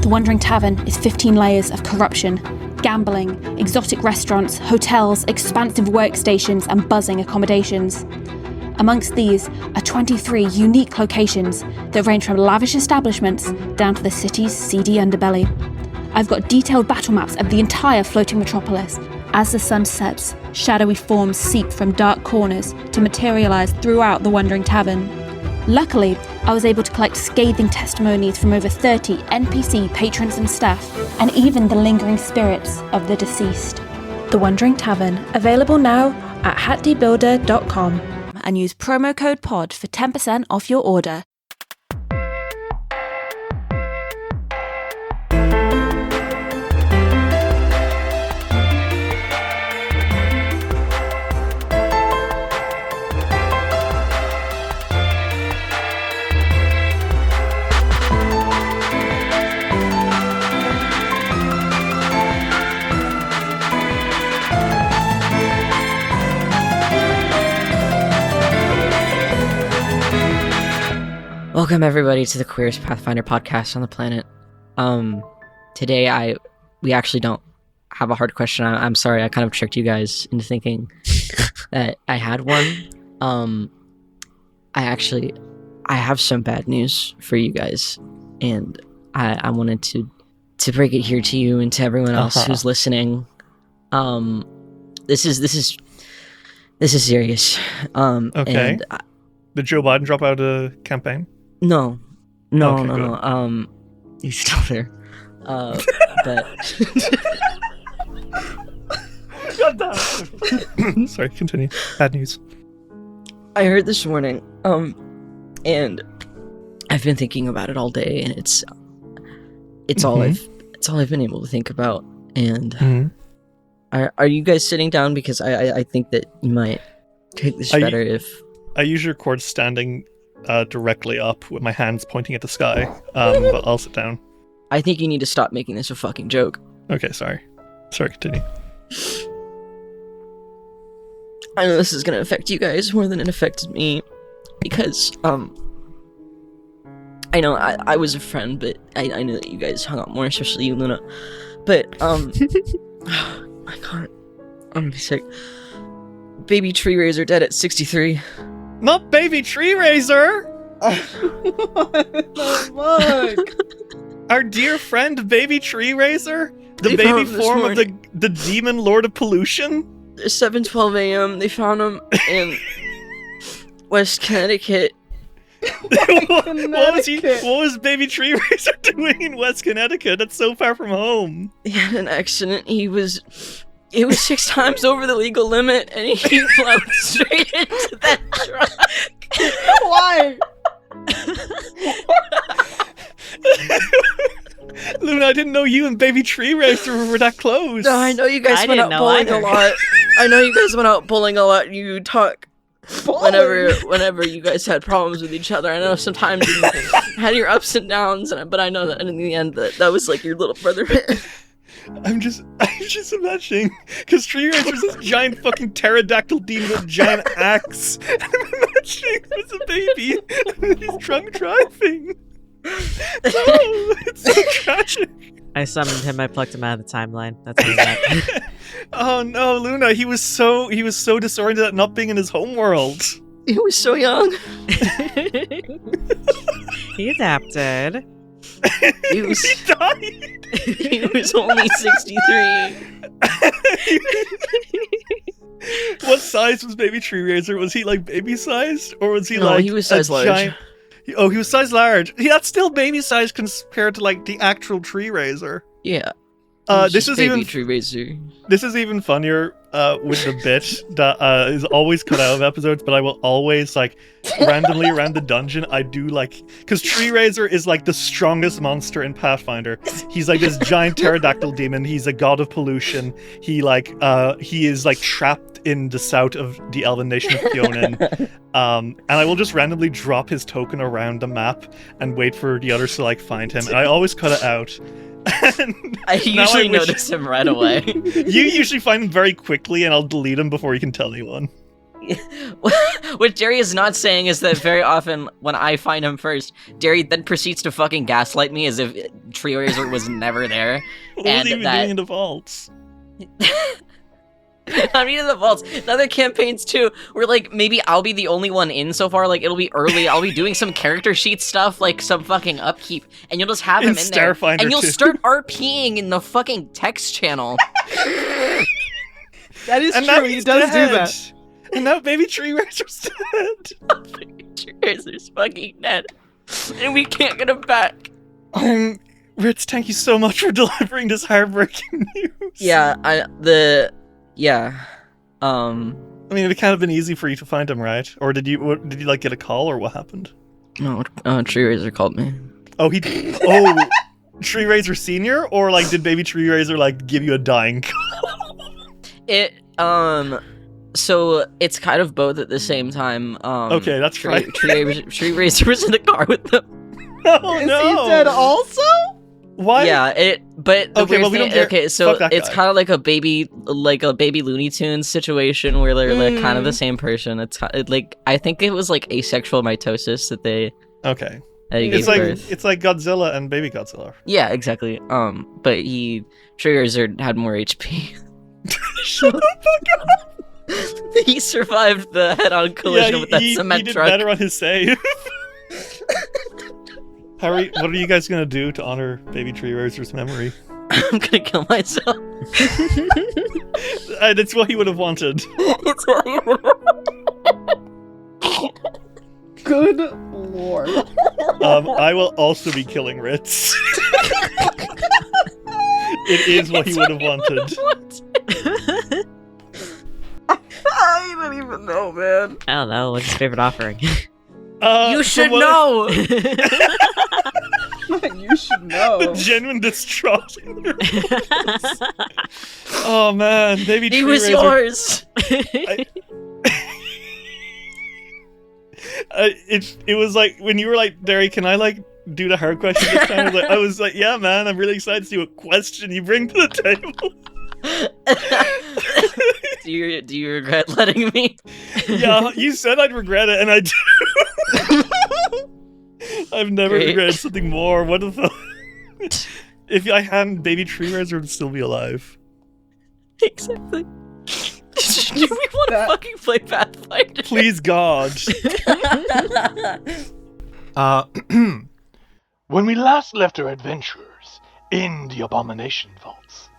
The Wandering Tavern is 15 layers of corruption, gambling, exotic restaurants, hotels, expansive workstations, and buzzing accommodations. Amongst these are 23 unique locations that range from lavish establishments down to the city's seedy underbelly. I've got detailed battle maps of the entire floating metropolis. As the sun sets, shadowy forms seep from dark corners to materialise throughout the Wandering Tavern. Luckily, I was able to collect scathing testimonies from over 30 NPC patrons and staff, and even the lingering spirits of the deceased. The Wandering Tavern, available now at hatdebuilder.com, and use promo code POD for 10% off your order. Welcome everybody to the Queerest Pathfinder Podcast on the planet. Today we actually don't have a hard question. I'm sorry, I kind of tricked you guys into thinking that I had one. I have some bad news for you guys, and I wanted to break it here to you and to everyone else who's listening. This is serious. Okay. And, did Joe Biden drop out of the campaign? No. Okay, He's still there. But God damn. Sorry, continue. Bad news. I heard this morning, and I've been thinking about it all day, and it's all I've been able to think about. And are you guys sitting down? Because I think that you might take this better if I use record standing directly up with my hands pointing at the sky, but I'll sit down. I think you need to stop making this a fucking joke. Okay, sorry, continue. I know this is gonna affect you guys more than it affected me, because I know I was a friend, but I knew that you guys hung out more, especially you, Luna. But I can't. I'm gonna be sick. Baby Tree Raiser dead at 63. Not Baby Tree Raiser! What the fuck? Our dear friend Baby Tree Raiser? The They baby found him this form of morning. the demon lord of pollution? 7:12 a.m. They found him in West Connecticut. What was Baby Tree Raiser doing in West Connecticut? That's so far from home. He had an accident. It was 6 times over the legal limit, and he plowed straight into that truck. Why? Luna, I didn't know you and Baby Tree Raiser were that close. No, I know you guys I went didn't out know bowling either. a lot. I know you guys went out bowling a lot. You talk whenever you guys had problems with each other. I know sometimes you had your ups and downs, but I know that in the end that was like your little brother. I'm just imagining, because Tree Raiser's this giant fucking pterodactyl demon with a giant axe. And I'm imagining him as a baby, and he's drunk driving. No, it's so tragic. I summoned him. I plucked him out of the timeline. That's what that. Oh no, Luna, he was so disoriented at not being in his home world. He was so young. He adapted. He was. He died. He was only 63. What size was Baby Tree Raiser? Was he like baby sized, or was he No, like he was size a large. giant? Oh, he was size large. Yeah, that's still baby size compared to like the actual Tree Raiser. Yeah. This is Baby even Tree Raiser. This is even funnier with the bit that is always cut out of episodes, but I will always, like, randomly around the dungeon, I do, like, because Tree Raiser is, like, the strongest monster in Pathfinder. He's, like, this giant pterodactyl demon. He's a god of pollution. He is, like, trapped in the south of the elven nation of Fionin. And I will just randomly drop his token around the map and wait for the others to, like, find him. And I always cut it out. I usually notice him right away. You usually find him very quickly, and I'll delete him before you can tell anyone. What Jerry is not saying is that very often when I find him first, Jerry then proceeds to fucking gaslight me as if Tree Razor was never there. What was he even doing in the vaults? I mean, in the vaults, the other campaigns too, where like maybe I'll be the only one in so far. Like it'll be early. I'll be doing some character sheet stuff, like some fucking upkeep, and you'll just have him in there, Starfinder and you'll too. start RPing in the fucking text channel. That is And now true. He he's does do dead. that. And now baby Tree Razor's dead. Tree Razor's fucking dead, and we can't get him back. Ritz, thank you so much for delivering this heartbreaking news. Yeah, I mean, it kind of been easy for you to find him, right? Or did you like get a call, or what happened? no, Tree Razor called me. Oh, Tree Razor Senior, or like did baby Tree Razor like give you a dying call? So it's kind of both at the same time. Okay, that's right. Tree Razor was in the car with them. Oh Is no! he dead also? Why? Yeah, but the Okay, weird well, we thing, don't care. okay, so Fuck that it's guy. kind of like a baby Looney Tunes situation where they're like kind of the same person. It's like I think it was like asexual mitosis that they Okay. gave It's like birth. it's like Godzilla and baby Godzilla. Yeah, exactly. But Tree Razor had more HP. Shut the fuck up! He survived the head-on collision with that he cement did truck. better on his save. Harry, what are you guys gonna do to honor baby Tree Razor's memory? I'm gonna kill myself. That's what he would have wanted. Good lord. I will also be killing Ritz. It is what he would have wanted. I don't even know, man. I don't know. What's his favorite offering? You should know. You should know. The genuine distraught in their voice. Oh man, baby Tree He was Razor. yours. It was like when you were like, Derry, can I like do the hard question this time? I was like, yeah, man, I'm really excited to see what question you bring to the table. do you regret letting me? Yeah, you said I'd regret it, and I do. I've never Great. regretted something more. What the fuck? If I hadn't, baby Tree Razor would still be alive. Exactly. Do we want to fucking play Pathfinder? Please, God. When we last left our adventurers in the Abomination vaults,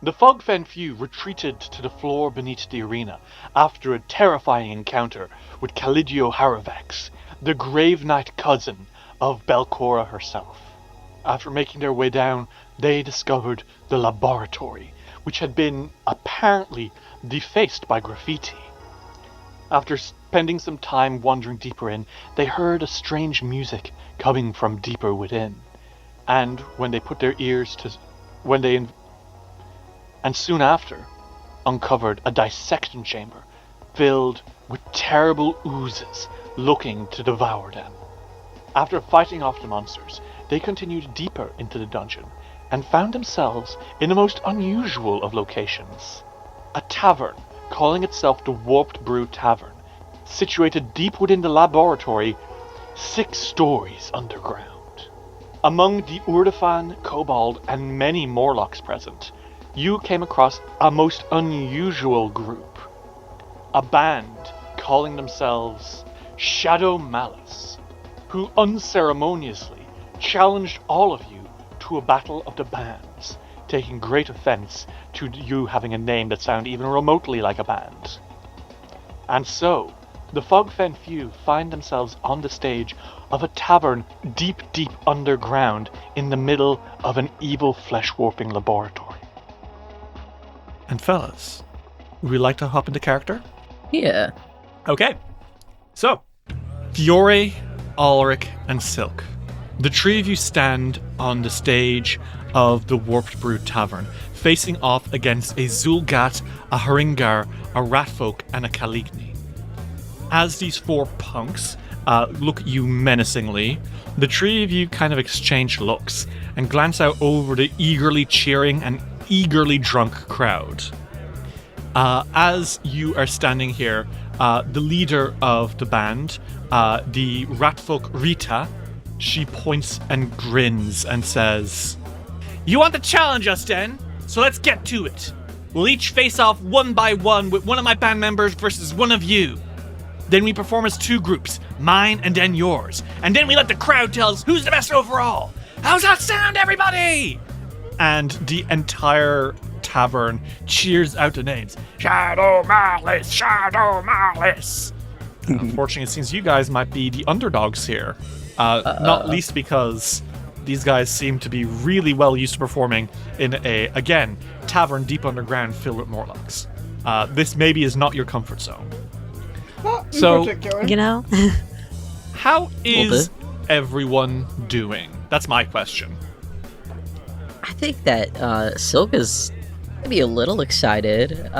the Fogfen Few retreated to the floor beneath the arena after a terrifying encounter with Calidio Haravax, the Grave Knight cousin of Belcora herself. After making their way down, they discovered the laboratory, which had been apparently defaced by graffiti. After spending some time wandering deeper in, they heard a strange music coming from deeper within. And when they put their ears to... and soon after, uncovered a dissection chamber filled with terrible oozes looking to devour them. After fighting off the monsters, they continued deeper into the dungeon and found themselves in the most unusual of locations. A tavern calling itself the Warped Brew Tavern, situated deep within the laboratory, 6 stories underground. Among the Urdafan, Kobold, and many Morlocks present, you came across a most unusual group. A band calling themselves Shadow Malice, who unceremoniously challenged all of you to a battle of the bands, taking great offense to you having a name that sounded even remotely like a band. And so, the Fogfen Few find themselves on the stage of a tavern deep underground in the middle of an evil flesh-warping laboratory. And fellas, would we like to hop into character? Yeah. Okay. So, Fiore, Alrik, and Silk. The 3 of you stand on the stage of the Warped Brew Tavern, facing off against a Zulgat, a Haringar, a Ratfolk, and a Caligny. As these 4 punks look at you menacingly, the 3 of you kind of exchange looks and glance out over the eagerly cheering and eagerly drunk crowd. As you are standing here, the leader of the band, the ratfolk Rita, she points and grins and says, "You want to challenge us, then? So let's get to it. We'll each face off one by one with one of my band members versus one of you. Then we perform as 2 groups, mine and then yours. And then we let the crowd tell us who's the best overall. How's that sound, everybody?" And the entire tavern cheers out the names. Shadow Malice, Shadow Malice. Unfortunately, it seems you guys might be the underdogs here. Not least because these guys seem to be really well used to performing in a, again, tavern deep underground filled with Morlocks. This maybe is not your comfort zone. Not in So, particular. You know? How is everyone doing? That's my question. I think that Silk is maybe a little excited.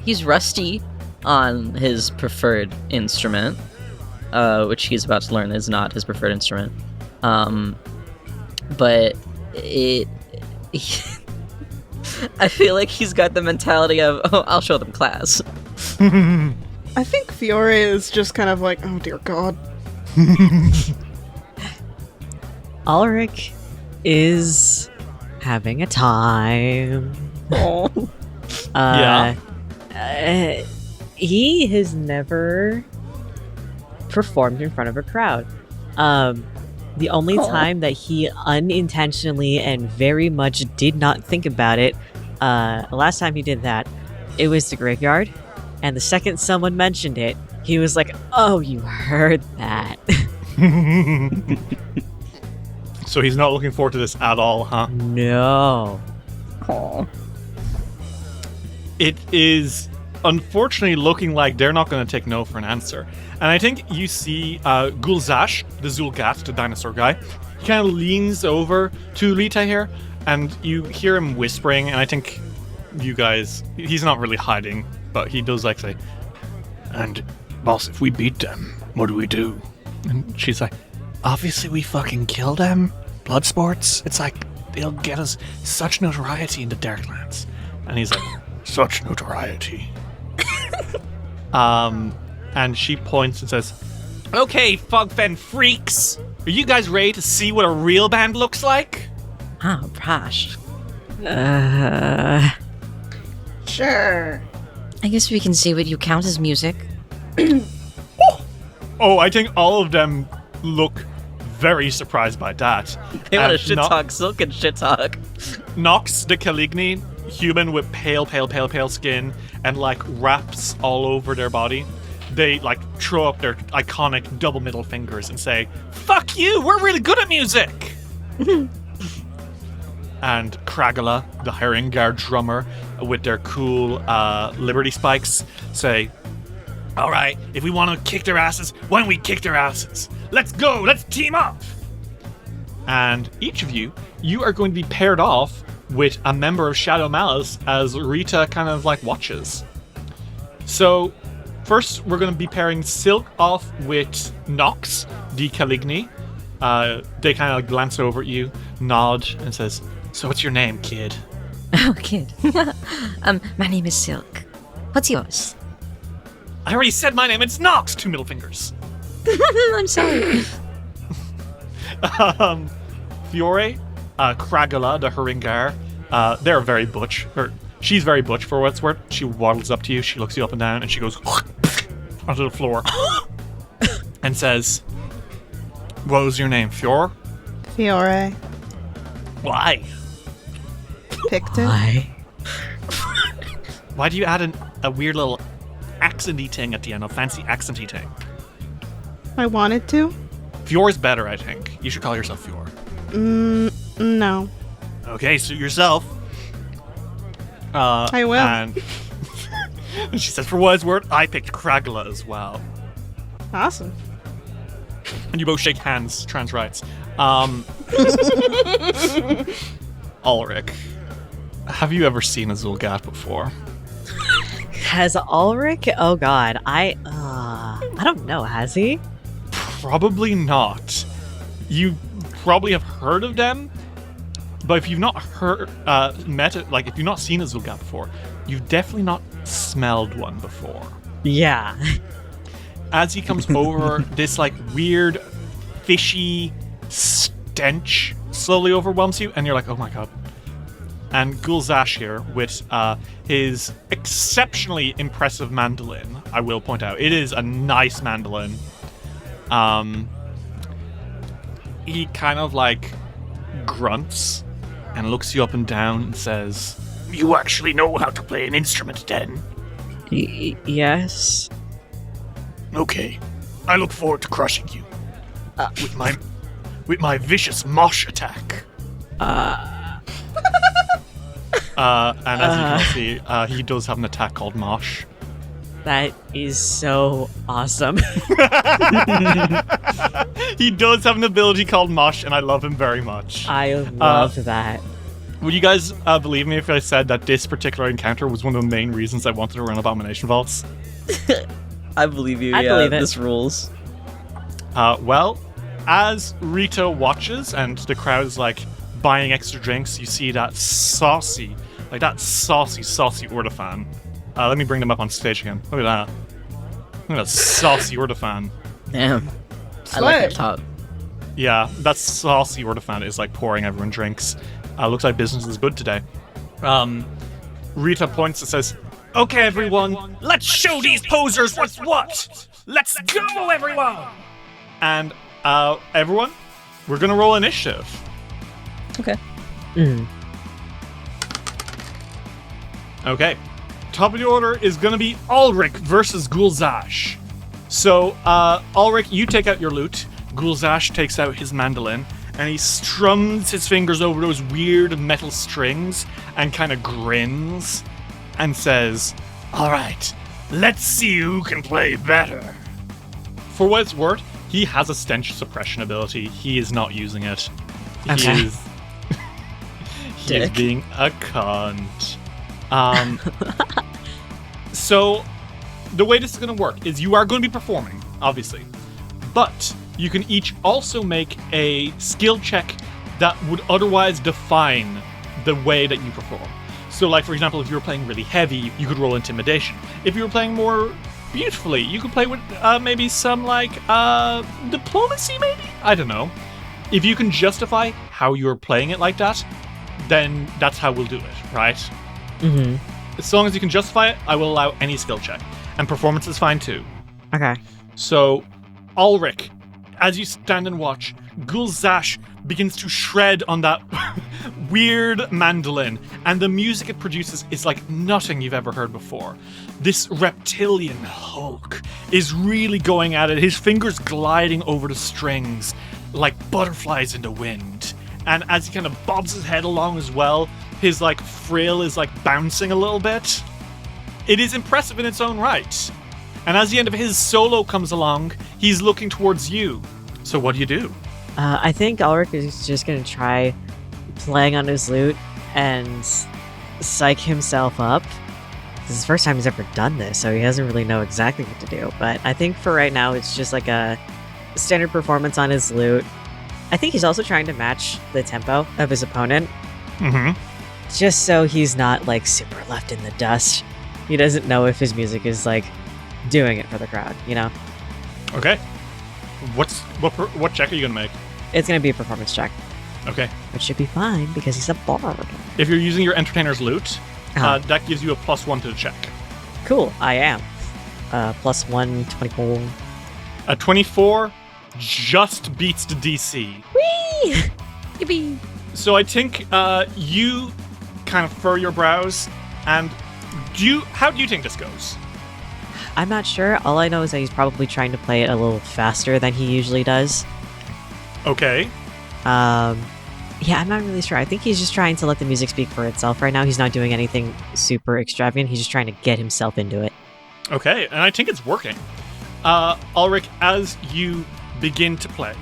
He's rusty on his preferred instrument, which he's about to learn is not his preferred instrument. But I feel like he's got the mentality of, oh, I'll show them class. I think Fiore is just kind of like, oh dear God. Alrik is having a time. Oh. Yeah. He has never performed in front of a crowd. The only time that he unintentionally and very much did not think about it, last time he did that, it was the graveyard. And the second someone mentioned it, he was like, "Oh, you heard that." So he's not looking forward to this at all, huh? No. Oh. It is unfortunately looking like they're not going to take no for an answer. And I think you see Gulzash, the Zulgat, the dinosaur guy, he kind of leans over to Lita here, and you hear him whispering, and I think you guys, he's not really hiding, but he does like say, "And boss, if we beat them, what do we do?" And she's like, "Obviously we fucking kill them. Blood sports. It's like, they'll get us such notoriety in the Darklands." And he's like, "Such notoriety." And she points and says, "Okay, Fogfen freaks, are you guys ready to see what a real band looks like?" Oh, gosh. Sure. I guess we can see what you count as music. Oh, I think all of them look very surprised by that. They want to And shit talk Silk and shit talk. Nox the Caligny, human with pale skin and like wraps all over their body. They like throw up their iconic double middle fingers and say, "Fuck you, we're really good at music." And Kragala, the Herringar drummer, with their cool Liberty spikes, say, "All right, if we want to kick their asses, why don't we kick their asses? Let's go, let's team up." And each of you are going to be paired off with a member of Shadow Malice as Rita kind of like watches. So first we're going to be pairing Silk off with Nox, the Caligny. They kind of glance over at you, nod, and says, "So what's your name, kid?" Oh, kid. My name is Silk. What's yours? "I already said my name, it's Nox, 2 middle fingers." I'm sorry. Fiore, Kragala, the Herringar, they're very butch. She's very butch for what it's worth. She waddles up to you, she looks you up and down, and she goes onto the floor and says, "What was your name, Fiore?" Fiore. "Why? Picked it. Why? Why do you add a weird little accenty thing at the end, a fancy accenty thing?" I wanted to. Fiore's better, I think. You should call yourself Fiore. No. Okay, suit yourself. I will. And she says, "For what it's worth, I picked Kragala as well." Awesome. And you both shake hands, trans rights. Alrik, have you ever seen a Zulgat before? Has Alrik? Oh God, I don't know. Has he? Probably not. You probably have heard of them, but if you've not met it, like if you've not seen a Zulgat before, you've definitely not smelled one before. Yeah. As he comes over, this like weird, fishy stench slowly overwhelms you, and you're like, oh my god. And Gulzash here, with his exceptionally impressive mandolin, I will point out. It is a nice mandolin. He kind of like grunts and looks you up and down and says, "You actually know how to play an instrument, then?" Yes. Okay. I look forward to crushing you. With my vicious mosh attack. And as you can see, he does have an attack called Mosh. That is so awesome. He does have an ability called Mosh, and I love him very much. I love that. Would you guys believe me if I said that this particular encounter was one of the main reasons I wanted to run Abomination Vaults? I believe you. I believe it. This rules. Well, as Rita watches and the crowd is like buying extra drinks, you see that saucy Ordofan. Let me bring them up on stage again. Look at that. Look at that saucy Ordofan. Damn. I like that top. Yeah, that saucy Ordofan is like pouring everyone drinks. Looks like business is good today. Rita points and says, "Okay, everyone, let's show these posers what's what! Let's go, everyone!" And, everyone, we're gonna roll initiative. Okay. Okay. Top of the order is gonna be Alrik versus Gulzash. So, Alrik, you take out your lute. Gulzash takes out his mandolin, and he strums his fingers over those weird metal strings and kind of grins and says, "All right, let's see who can play better." For what it's worth, he has a stench suppression ability. He is not using it. Okay. He is being a cunt. So, the way this is going to work is you are going to be performing, obviously, but you can each also make a skill check that would otherwise define the way that you perform. So, like, for example, if you were playing really heavy, you could roll Intimidation. If you were playing more beautifully, you could play with maybe some, like, Diplomacy, maybe? I don't know. If you can justify how you're playing it like that, then that's how we'll do it, right? Mm-hmm. As long as you can justify it, I will allow any skill check. And performance is fine too. Okay. So, Alrik, as you stand and watch, Gulzash begins to shred on that weird mandolin, and the music it produces is like nothing you've ever heard before. This reptilian Hulk is really going at it, his fingers gliding over the strings like butterflies in the wind. And as he kind of bobs his head along as well, his like frill is like bouncing a little bit. It is impressive in its own right. And as the end of his solo comes along, he's looking towards you. So what do you do? I think Alrik is just going to try playing on his lute and psych himself up. This is the first time he's ever done this, so he doesn't really know exactly what to do. But I think for right now, it's just like a standard performance on his lute. I think he's also trying to match the tempo of his opponent. Mm-hmm. Just so he's not like super left in the dust. He doesn't know if his music is like doing it for the crowd, you know? Okay. What check are you gonna make? It's going to be a performance check, Okay. which should be fine because he's a bard. If you're using your entertainer's lute, Uh-huh. that gives you a +1 to the check. Cool, I am. +1, 24. A 24 just beats the DC. Whee! Yippee! So I think you kind of furrow your brows, and how do you think this goes? I'm not sure. All I know is that he's probably trying to play it a little faster than he usually does. Okay. Yeah, I'm not really sure. I think he's just trying to let the music speak for itself right now. He's not doing anything super extravagant. He's just trying to get himself into it. Okay, and I think it's working. Alrik, as you begin to play,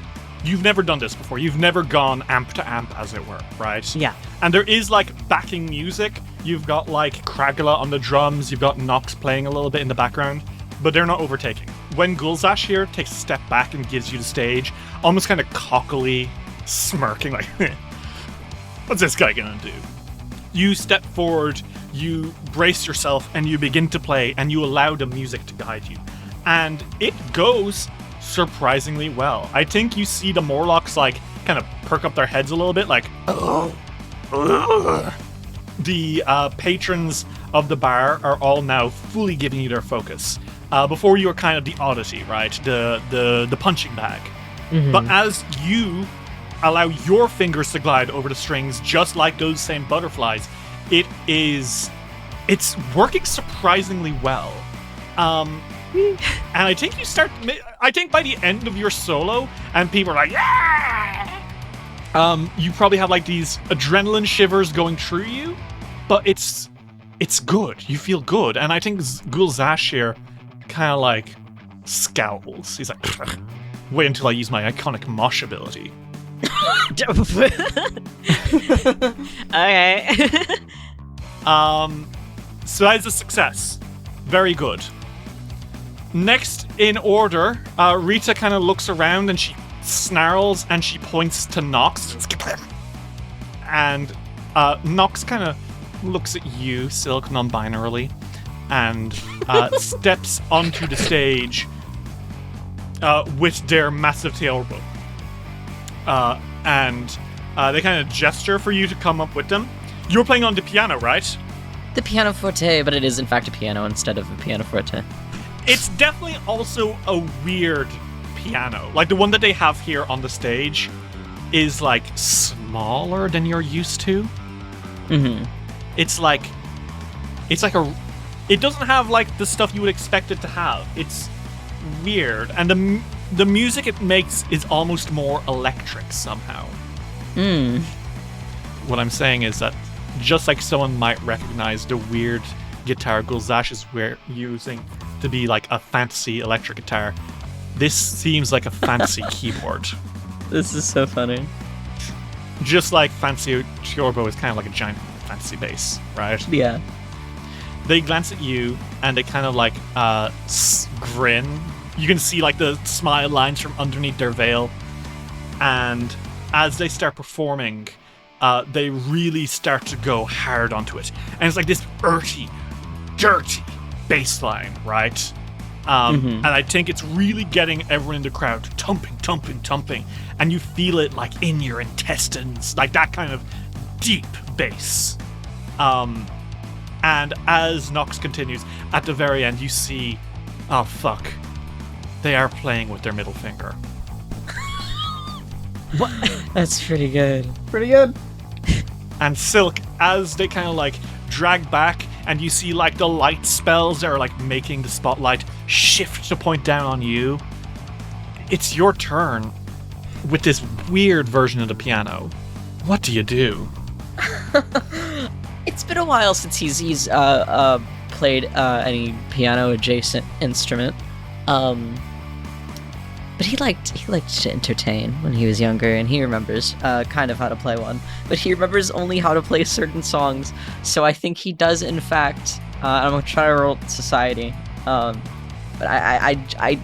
you've never done this before. You've never gone amp to amp, as it were, right? Yeah. And there is, like, backing music. You've got, like, Kragala on the drums. You've got Nox playing a little bit in the background. But they're not overtaking. When Gulzash here takes a step back and gives you the stage, almost kind of cockily smirking, like, what's this guy gonna do? You step forward you brace yourself and you begin to play, and you allow the music to guide you. And it goes surprisingly well. I think you see the Morlocks like kind of perk up their heads a little bit, like, oh. The patrons of the bar are all now fully giving you their focus. Before you were kind of the oddity, right? The punching bag. Mm-hmm. But as you allow your fingers to glide over the strings, just like those same butterflies, it's working surprisingly well. And I think I think by the end of your solo, and people are like, yeah! You probably have like these adrenaline shivers going through you, but it's good. You feel good. And I think Gulzash here kind of like scowls. He's like, wait until I use my iconic mosh ability. Okay. So that's a success. Very good. Next in order, Rita kind of looks around and she snarls and she points to Nox. And Nox kind of looks at you, Silk, non-binarily, and steps onto the stage with their massive tailbow. And they kind of gesture for you to come up with them. You're playing on the piano, right? The pianoforte, but it is in fact a piano instead of a pianoforte. It's definitely also a weird piano. Like the one that they have here on the stage is like smaller than you're used to. Mm-hmm. It doesn't have like the stuff you would expect it to have. It's weird, and the music it makes is almost more electric somehow. What I'm saying is that just like someone might recognize the weird guitar Gulzash is using to be like a fancy electric guitar, this seems like a fancy keyboard. This is so funny. Just like fancy Chiorbo is kind of like a giant fancy bass, right? Yeah. They glance at you and they kind of like grin. You can see like the smile lines from underneath their veil. And as they start performing, they really start to go hard onto it. And it's like this earthy, dirty bass line, right? And I think it's really getting everyone in the crowd thumping. And you feel it like in your intestines, like that kind of deep bass. And as Nox continues, at the very end, you see, oh fuck, they are playing with their middle finger. What? That's pretty good. Pretty good. And Silk, as they kind of like drag back, and you see like the light spells that are like making the spotlight shift to point down on you, it's your turn with this weird version of the piano. What do you do? It's been a while since he's played any piano adjacent instrument. But he liked to entertain when he was younger, and he remembers kind of how to play one. But he remembers only how to play certain songs. So I think he does, in fact. I'm gonna try to roll society. But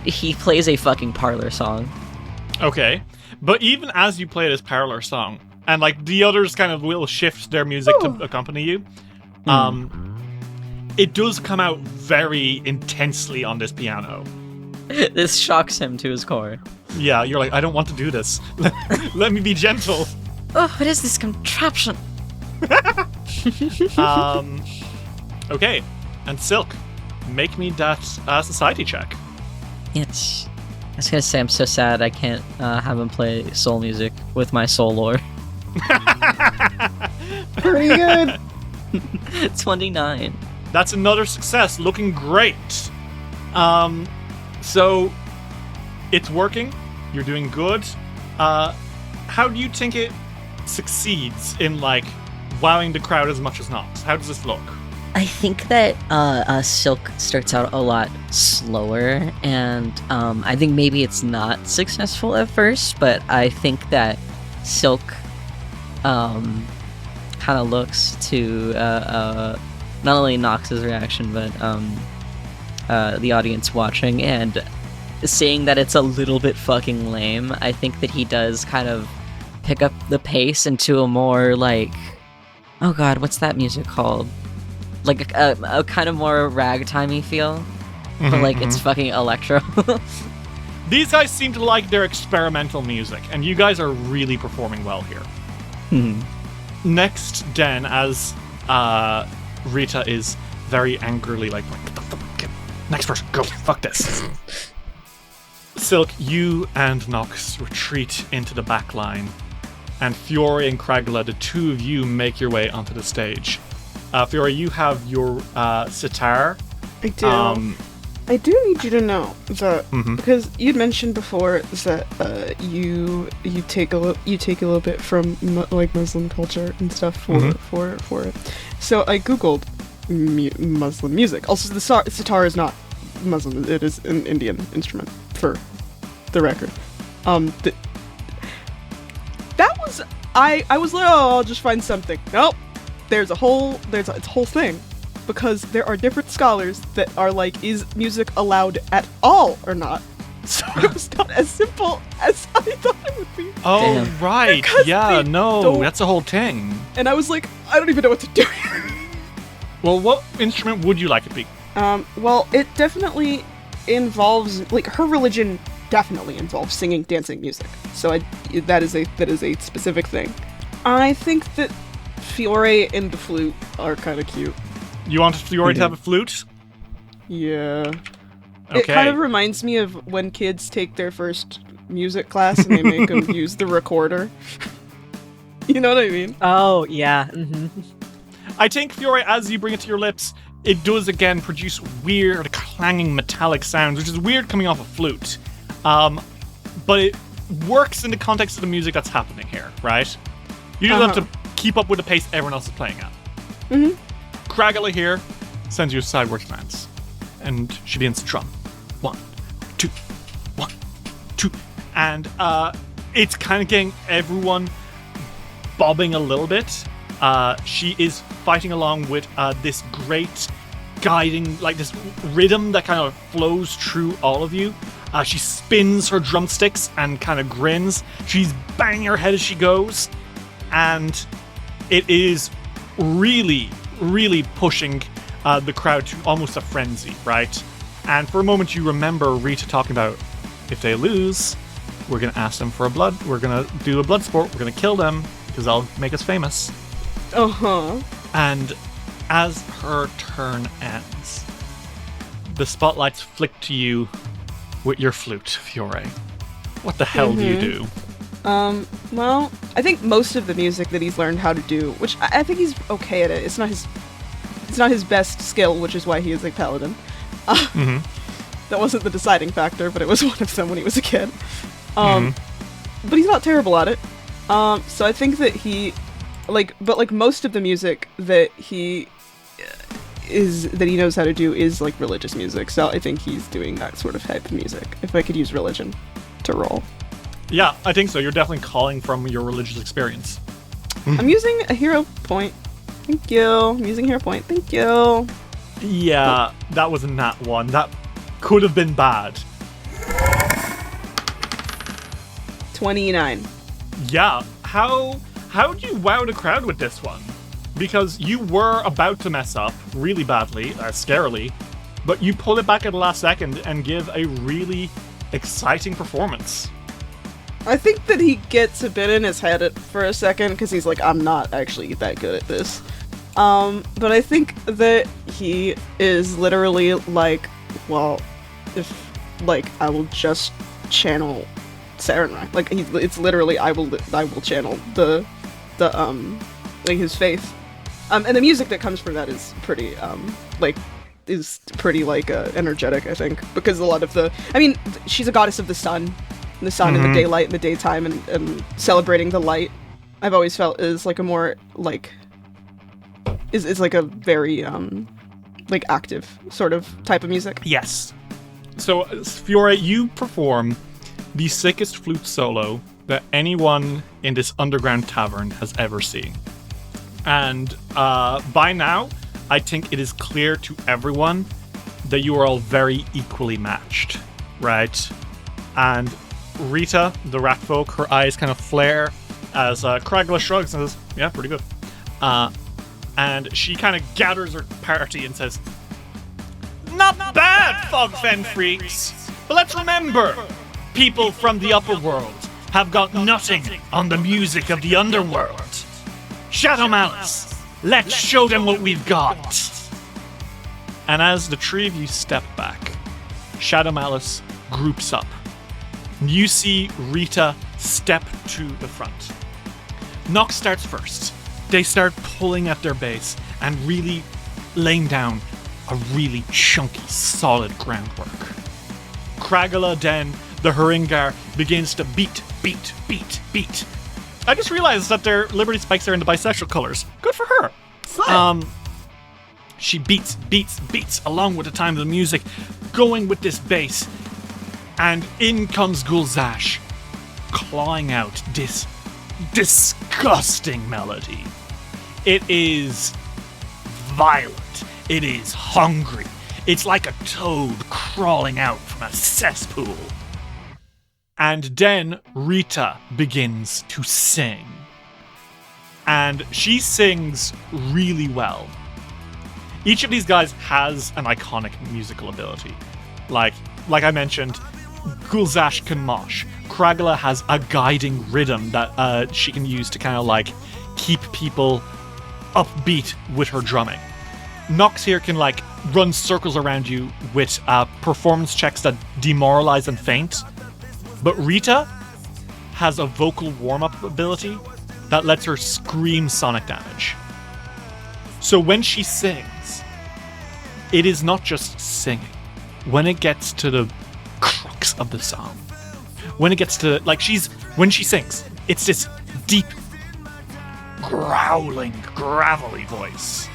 he plays a fucking parlor song. Okay, but even as you play this parlor song, and like the others kind of will shift their music to accompany you, it does come out very intensely on this piano. This shocks him to his core. Yeah, you're like, I don't want to do this. Let me be gentle. Oh, what is this contraption? Okay, and Silk, make me that society check. Yes. I was gonna say I'm so sad I can't have him play soul music with my soul lore. Pretty good. 29. That's another success, looking great. So, it's working. You're doing good. How do you think it succeeds in, like, wowing the crowd as much as Nox? How does this look? I think that Silk starts out a lot slower, and I think maybe it's not successful at first, but I think that Silk kind of looks to not only Nox's reaction, but the audience watching, and seeing that it's a little bit fucking lame. I think that he does kind of pick up the pace into a more like, oh god, what's that music called? like a kind of more ragtimey feel, but like it's fucking electro. These guys seem to like their experimental music, and you guys are really performing well here. Next, Den, as Rita is very angrily like, next person, go, fuck this. Silk, you and Nox retreat into the back line, and Fiore and Kragla, the two of you, make your way onto the stage. Fiore, you have your sitar. I do. I do need you to know that because you'd mentioned before that you take a little bit from like Muslim culture and stuff for it. So I googled Muslim music. Also, the sitar is not Muslim; it is an Indian instrument, for the record. That was I was like, oh, I'll just find something. Nope, it's a whole thing. Because there are different scholars that are like, is music allowed at all or not? So it was not as simple as I thought it would be. Oh, Damn. right. Because Yeah, they no, don't- that's a whole thing. And I was like, I don't even know what to do here. Well, what instrument would you like it to be? Well, it definitely involves, like, her religion definitely involves singing, dancing, music. So that is a specific thing. I think that Fiore and the flute are kind of cute. You want Fiore to have a flute? Yeah. Okay. It kind of reminds me of when kids take their first music class and they make them use the recorder. You know what I mean? Oh, yeah. I think, Fiore, as you bring it to your lips, it does again produce weird, clanging, metallic sounds, which is weird coming off a flute. But it works in the context of the music that's happening here, right? You just have to keep up with the pace everyone else is playing at. Kragala here sends you a sideward glance, and she begins to drum. 1, 2, 1, 2, and it's kind of getting everyone bobbing a little bit. She is fighting along with this great guiding, like this rhythm that kind of flows through all of you. She spins her drumsticks and kind of grins. She's banging her head as she goes, and it is really pushing the crowd to almost a frenzy, right? And for a moment you remember Rita talking about, if they lose, we're gonna ask them for we're gonna do a blood sport, we're gonna kill them, because that'll make us famous. And as her turn ends, the spotlights flick to you with your flute, Fiore. What the hell do you do? Well, I think most of the music that he's learned how to do, which I think he's okay at it. It's not his best skill, which is why he is a paladin. That wasn't the deciding factor, but it was one of them when he was a kid. But he's not terrible at it. So I think that he, but most of the music that he knows how to do is like religious music. So I think he's doing that sort of type of music. If I could use religion to roll. Yeah, I think so. You're definitely calling from your religious experience. I'm using a hero point. Thank you. I'm using hero point. Thank you. Yeah, that was not one. That could have been bad. 29. Yeah, how do you wow the crowd with this one? Because you were about to mess up really badly, scarily, but you pull it back at the last second and give a really exciting performance. I think that he gets a bit in his head for a second because he's like, I'm not actually that good at this. But I think that he is literally like, well, if I will just channel Sarenrae. Like it's literally I will channel the his faith. And the music that comes from that is pretty energetic, I think, because a lot of she's a goddess of the sun. And the sun and the daylight and the daytime and celebrating the light, I've always felt is like a more is like a very active sort of type of music. Yes. So Fiore, you perform the sickest flute solo that anyone in this underground tavern has ever seen. And by now, I think it is clear to everyone that you are all very equally matched, right? And Rita, the rat folk, her eyes kind of flare as Kragla shrugs and says, yeah, pretty good. and she kind of gathers her party and says, "Not bad, Fogfen freaks, but let's remember, people from the upper world have got nothing on the music of the underworld. Shadow Malice, let's show them what we've got." And as the three of you step back, Shadow Malice groups up. You see Rita step to the front. Nox starts first. They start pulling at their bass and really laying down a really chunky, solid groundwork. Kragala then, the Haringar, begins to beat. I just realized that their Liberty Spikes are in the bisexual colors. Good for her. She beats along with the time of the music, going with this bass. And in comes Gulzash, clawing out this disgusting melody. It is violent. It is hungry. It's like a toad crawling out from a cesspool. And then Rita begins to sing. And she sings really well. Each of these guys has an iconic musical ability. Like I mentioned, Gulzash can mosh. Kragala has a guiding rhythm that she can use to kind of like keep people upbeat with her drumming. Nox here can like run circles around you with performance checks that demoralize and faint. But Rita has a vocal warm-up ability that lets her scream sonic damage. So when she sings, it is not just singing. When it gets to the crux of the song, when it gets to, like, when she sings, it's this deep, growling, gravelly voice.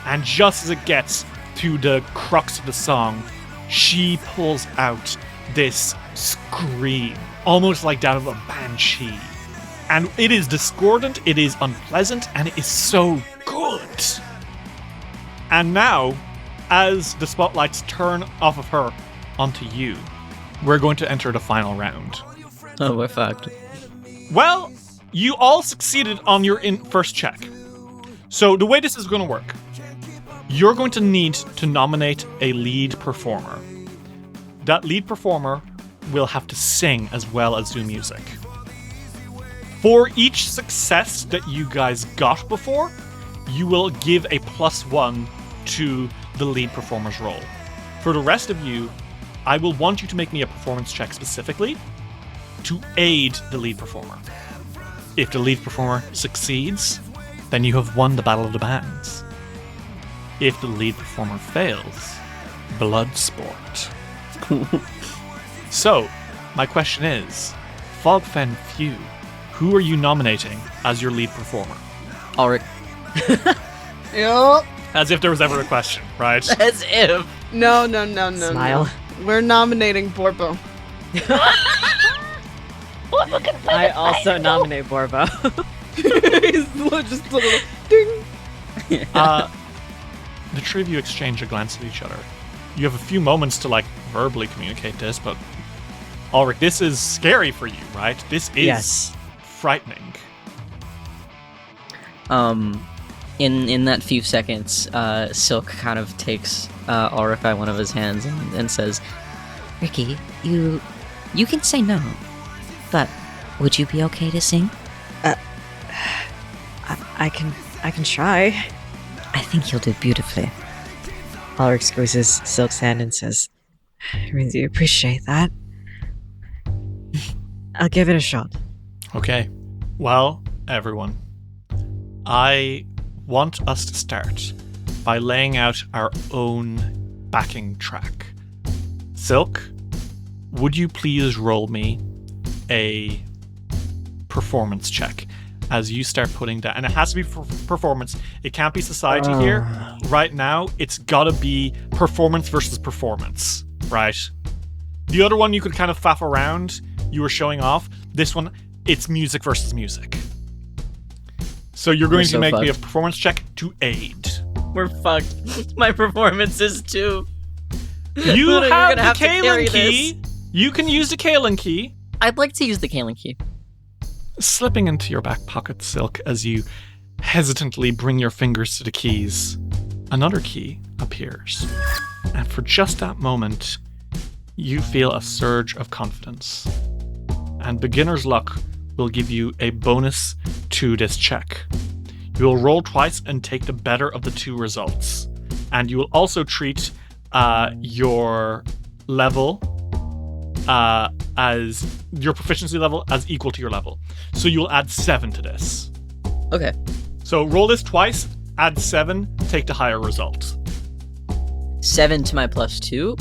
And just as it gets to the crux of the song, she pulls out this scream, almost like that of a banshee. And it is discordant, it is unpleasant, and it is so good. And now, as the spotlights turn off of her onto you, we're going to enter the final round. Oh, we're fucked. Well, you all succeeded on your first check. So the way this is going to work, you're going to need to nominate a lead performer. That lead performer will have to sing as well as do music. For each success that you guys got before, you will give a +1 to the lead performer's role. For the rest of you, I will want you to make me a performance check specifically to aid the lead performer. If the lead performer succeeds, then you have won the Battle of the Bands. If the lead performer fails, blood sport. So, my question is, Fogfen Few, who are you nominating as your lead performer? Alrik. Yup. As if there was ever a question, right? As if. No. Smile. No. We're nominating Borbo. I also nominate Borbo. He's just a little ding. The three of you exchange a glance at each other. You have a few moments to like verbally communicate this, but Alrik, this is scary for you, right? This is frightening. In that few seconds, Silk kind of takes Alrik by one of his hands and says, Ricky, you can say no, but would you be okay to sing? I can try. I think you'll do beautifully. Alrik squeezes Silk's hand and says, I really appreciate that. I'll give it a shot. Okay. Well, everyone, I want us to start by laying out our own backing track. Silk, would you please roll me a performance check as you start putting down, and it has to be for performance. It can't be society here. Right now, it's gotta be performance versus performance, right? The other one you could kind of faff around, you were showing off. This one, it's music versus music. So you're going to make me a performance check to aid. we're fucked. My performance is too. You have the Kalen key. You can use the Kalen key. I'd like to use the Kalen key. Slipping into your back pocket, Silk, as you hesitantly bring your fingers to the keys, another key appears. And for just that moment, you feel a surge of confidence. And beginner's luck will give you a bonus to this check. You will roll twice and take the better of the two results. And you will also treat your level as your proficiency level as equal to your level. So you'll add 7 to this. Okay. So roll this twice, add 7, take the higher result. 7 to my +2.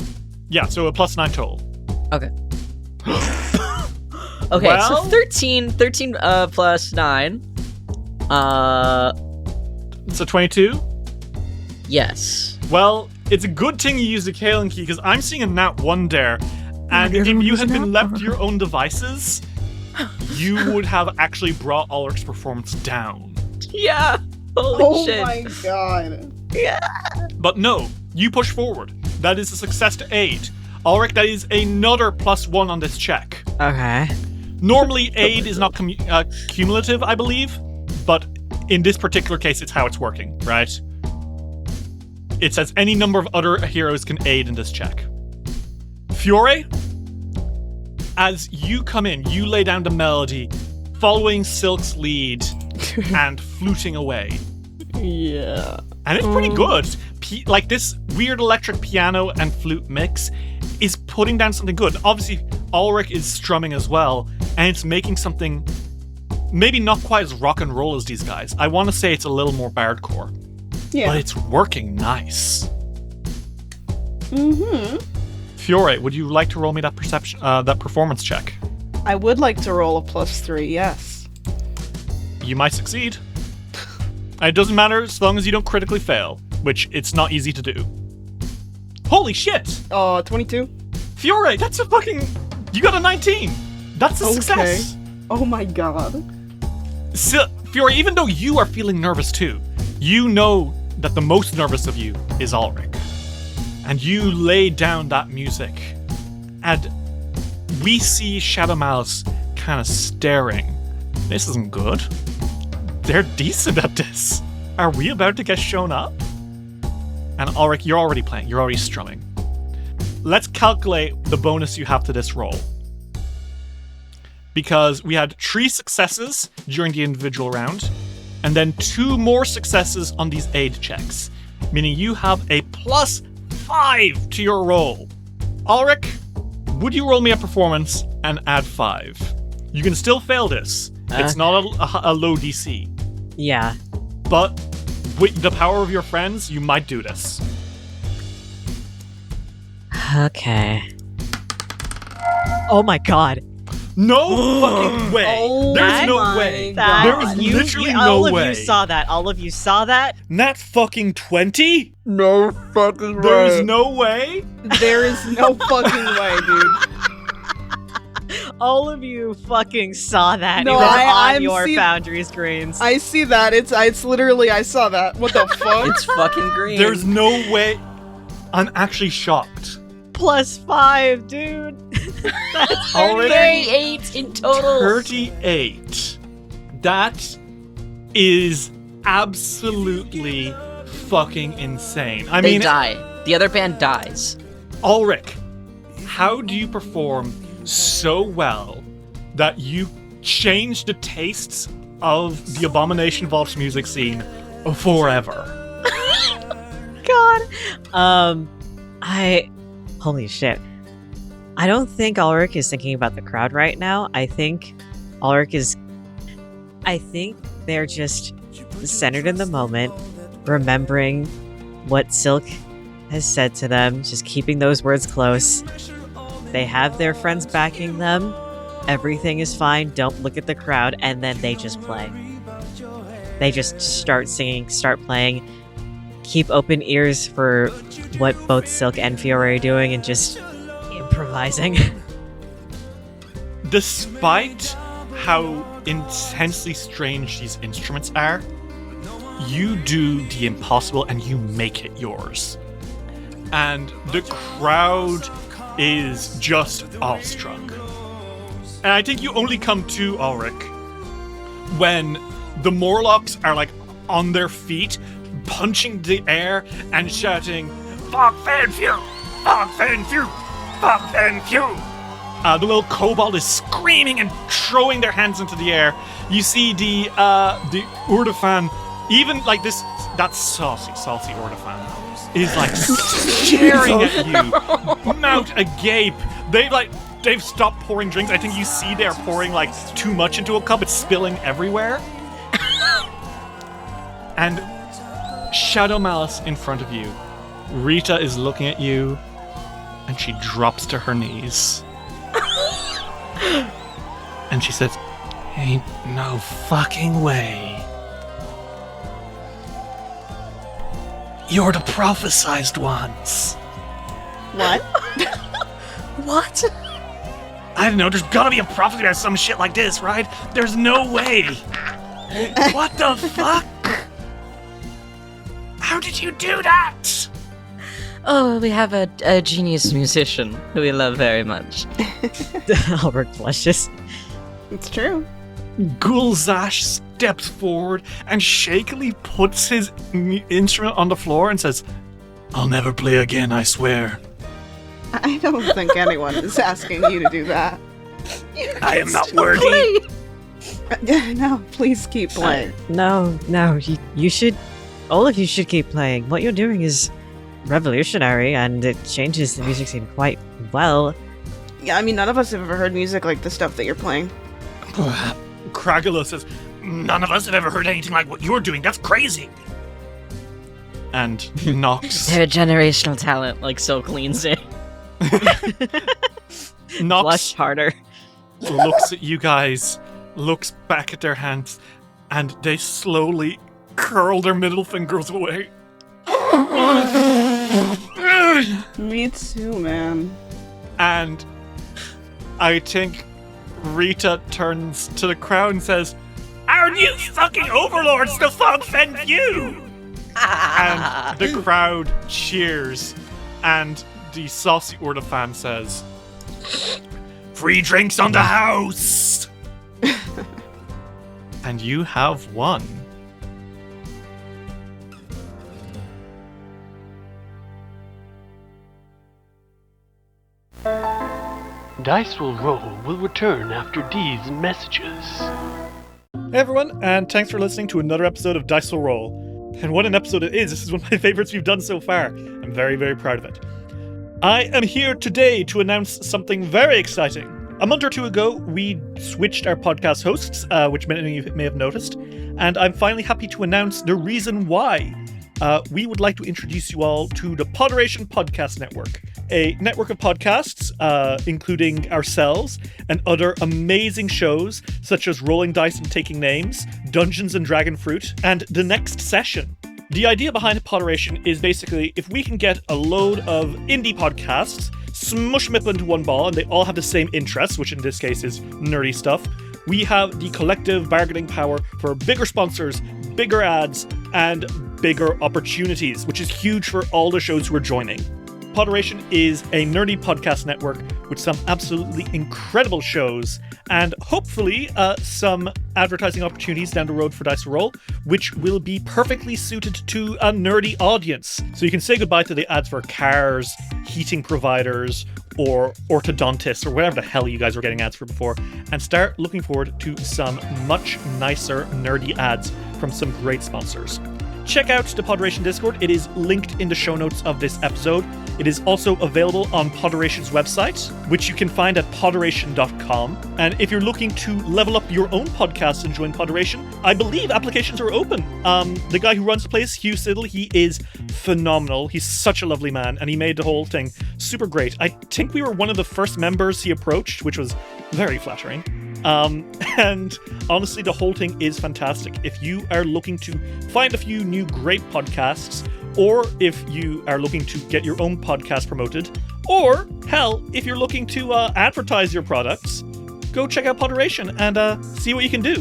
Yeah, so a +9 total. Okay. Okay, so Well- 13 plus 9. So 22? Yes. Well, it's a good thing you used the Kalen key, because I'm seeing a nat 1 there. And if you had been left to your own devices, you would have actually brought Alric's performance down. Yeah. Holy shit. Oh my god. But no, you push forward. That is a success to aid. Alrik, that is another +1 on this check. Okay. Normally, aid is not cumulative, I believe, but in this particular case, it's how it's working, right? It says any number of other heroes can aid in this check. Fiore, as you come in, you lay down the melody, following Silk's lead and fluting away. Yeah. And it's pretty good. Like, this weird electric piano and flute mix is putting down something good. Obviously, Alrik is strumming as well, and it's making something maybe not quite as rock and roll as these guys. I want to say it's a little more bardcore, Yeah. but it's working nice. Mm-hmm. Fiore, would you like to roll me that that performance check? I would like to roll a +3, yes. You might succeed. It doesn't matter as long as you don't critically fail, which it's not easy to do. Holy shit! 22? Fiore, that's a fucking... You got a 19! That's a success! Oh my god. Fiore, even though you are feeling nervous too, you know that the most nervous of you is Alrik. And you lay down that music. And we see Shadow Malice kind of staring. This isn't good. They're decent at this. Are we about to get shown up? And Alrik, you're already playing. You're already strumming. Let's calculate the bonus you have to this roll. Because we had 3 successes during the individual round, and then 2 more successes on these aid checks, meaning you have a +5 to your roll. Alrik, would you roll me a performance and add 5? You can still fail this. It's not a low DC. Yeah. But with the power of your friends, you might do this. Okay. Oh my god. No fucking way. Oh There's no my way. God. There is literally no all of way. you saw that. All of you saw that. Nat fucking 20? No fucking There's no way? There is no fucking way, dude. All of you fucking saw that. No, it was I'm on your see- Foundry screens. I see that. It's literally, I saw that. What the fuck? It's fucking green. There's no way. I'm actually shocked. +5, dude. That's Already 38 in total. 38. That is absolutely fucking insane. I They mean, die. The other band dies. Alrik, how do you perform so well that you change the tastes of the Abomination Vault's music scene forever? God. Holy shit. I don't think Alrik is thinking about the crowd right now. I think they're just centered in the moment, remembering what Silk has said to them, just keeping those words close. They have their friends backing them. Everything is fine. Don't look at the crowd. And then they just play. They just start singing, start playing. Keep open ears for what both Silk and Fiore are doing and just improvising. Despite how intensely strange these instruments are, you do the impossible and you make it yours. And the crowd is just awestruck. And I think you only come to, Alrik, when the Morlocks are like on their feet, punching the air and shouting, Fogfen Few! Fogfen Few! Fogfen Few! The little kobold is screaming and throwing their hands into the air. You see the Urdefan, even like this, that saucy Urdefan is like staring at you, mouth agape. They've stopped pouring drinks. I think you see they're pouring like too much into a cup. It's spilling everywhere. And Shadow Malice in front of you. Rita is looking at you, and she drops to her knees. And she says, ain't no fucking way. You're the prophesized ones. What? What? I don't know, there's gotta be a prophecy about some shit like this, right? There's no way. What the fuck? How did you do that? Oh, we have a genius musician who we love very much. Alrik blushes. It's true. Gulzash steps forward and shakily puts his instrument on the floor and says, I'll never play again, I swear. I don't think anyone is asking you to do that. I am not worthy. No, please keep playing. No, you should. All of you should keep playing. What you're doing is revolutionary, and it changes the music scene quite well. Yeah, I mean, none of us have ever heard music like the stuff that you're playing. Kragula says, none of us have ever heard anything like what you're doing. That's crazy. And Nox. Their generational talent, like, so cleans it. Nox Blush harder. looks at you guys, looks back at their hands, and they slowly curl their middle fingers away. Me too, man. And I think Rita turns to the crowd and says, our new fucking overlords, the Fogfen Few! And the crowd cheers, and the saucy Urdefan says, free drinks on the house! And you have won. Dice Will Roll will return after these messages. Hey everyone, and thanks for listening to another episode of Dice Will Roll. And what an episode it is. This is one of my favorites we've done so far. I'm very, very proud of it. I am here today to announce something very exciting. A month or two ago, we switched our podcast hosts, which many of you may have noticed, and I'm finally happy to announce the reason why. We would like to introduce you all to the Podderation Podcast Network, a network of podcasts, including ourselves and other amazing shows, such as Rolling Dice and Taking Names, Dungeons and Dragon Fruit, and The Next Session. The idea behind Podderation is basically if we can get a load of indie podcasts, smush them up into one ball, and they all have the same interests, which in this case is nerdy stuff, we have the collective bargaining power for bigger sponsors, bigger ads, and bigger opportunities, which is huge for all the shows who are joining. Podderation is a nerdy podcast network with some absolutely incredible shows and hopefully some advertising opportunities down the road for Dice to Roll, which will be perfectly suited to a nerdy audience. So you can say goodbye to the ads for cars, heating providers, or orthodontists, or whatever the hell you guys were getting ads for before, and start looking forward to some much nicer nerdy ads from some great sponsors. Check out the Podderation Discord. It is linked in the show notes of this episode. It is also available on Podderation's website, which you can find at podderation.com. And if you're looking to level up your own podcast and join Podderation, I believe applications are open. The guy who runs the place, Hugh Siddle, he is phenomenal. He's such a lovely man, and he made the whole thing super great. I think we were one of the first members he approached, which was very flattering. And honestly, the whole thing is fantastic. If you are looking to find a few new great podcasts, or if you are looking to get your own podcast promoted, or hell, if you're looking to advertise your products, go check out Podderation and see what you can do.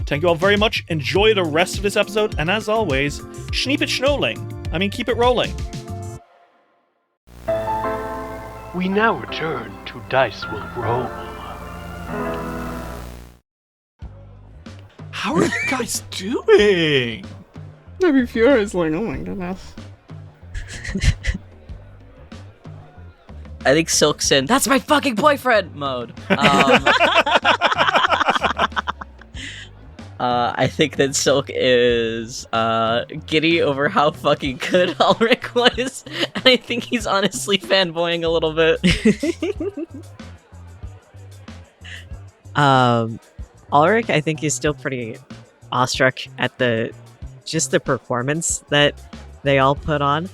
Thank you all very much. Enjoy the rest of this episode, and as always, schneep it schnolling. I mean, keep it rolling. We now return to Dice Will Roll. How are you guys doing? Maybe Fiore is like, oh my goodness. I think Silk's in, that's my fucking boyfriend mode. I think that Silk is giddy over how fucking good Alrik was, and I think he's honestly fanboying a little bit. Alrik, I think, is still pretty awestruck at the performance that they all put on.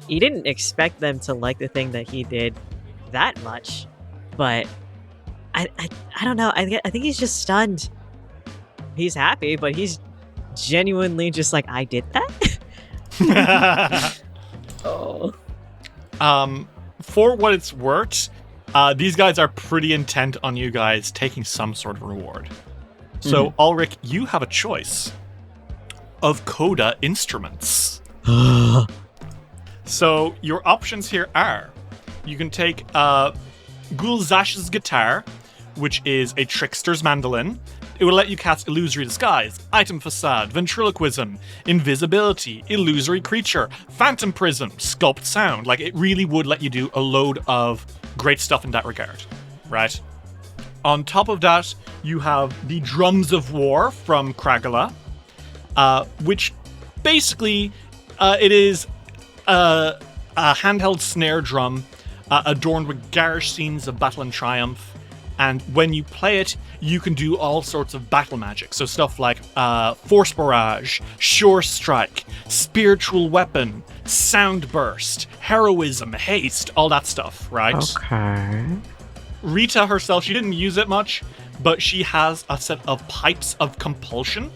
He didn't expect them to like the thing that he did that much, but I don't know. I think he's just stunned. He's happy, but he's genuinely just like, I did that? Oh. For what it's worth, these guys are pretty intent on you guys taking some sort of reward. So, Alrik, you have a choice of coda instruments. So, your options here are, you can take Gulzash's guitar, which is a trickster's mandolin. It will let you cast illusory disguise, item facade, ventriloquism, invisibility, illusory creature, phantom prism, sculpt sound. Like, it really would let you do a load of great stuff in that regard, right? On top of that, you have the Drums of War from Kragala, which basically it is a handheld snare drum adorned with garish scenes of battle and triumph. And when you play it, you can do all sorts of battle magic. So stuff like Force Barrage, Sure Strike, Spiritual Weapon, Sound Burst, Heroism, Haste, all that stuff, right? Okay. Rita herself, she didn't use it much, but she has a set of Pipes of Compulsion,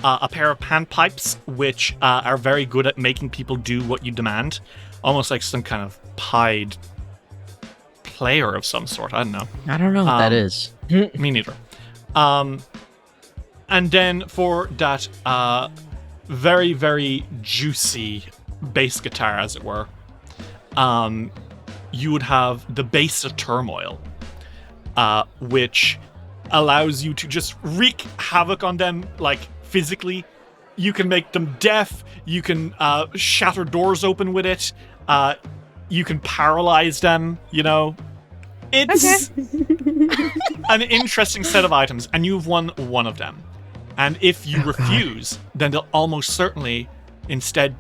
a pair of panpipes, which are very good at making people do what you demand. Almost like some kind of pied player of some sort. I don't know. I don't know what that is. Me neither. And then for that very, very juicy bass guitar, as it were, you would have the Bass of Turmoil, which allows you to just wreak havoc on them, like, physically. You can make them deaf, you can shatter doors open with it, you can paralyze them, you know. It's an interesting set of items, and you've won one of them. And if you refuse, then they'll almost certainly instead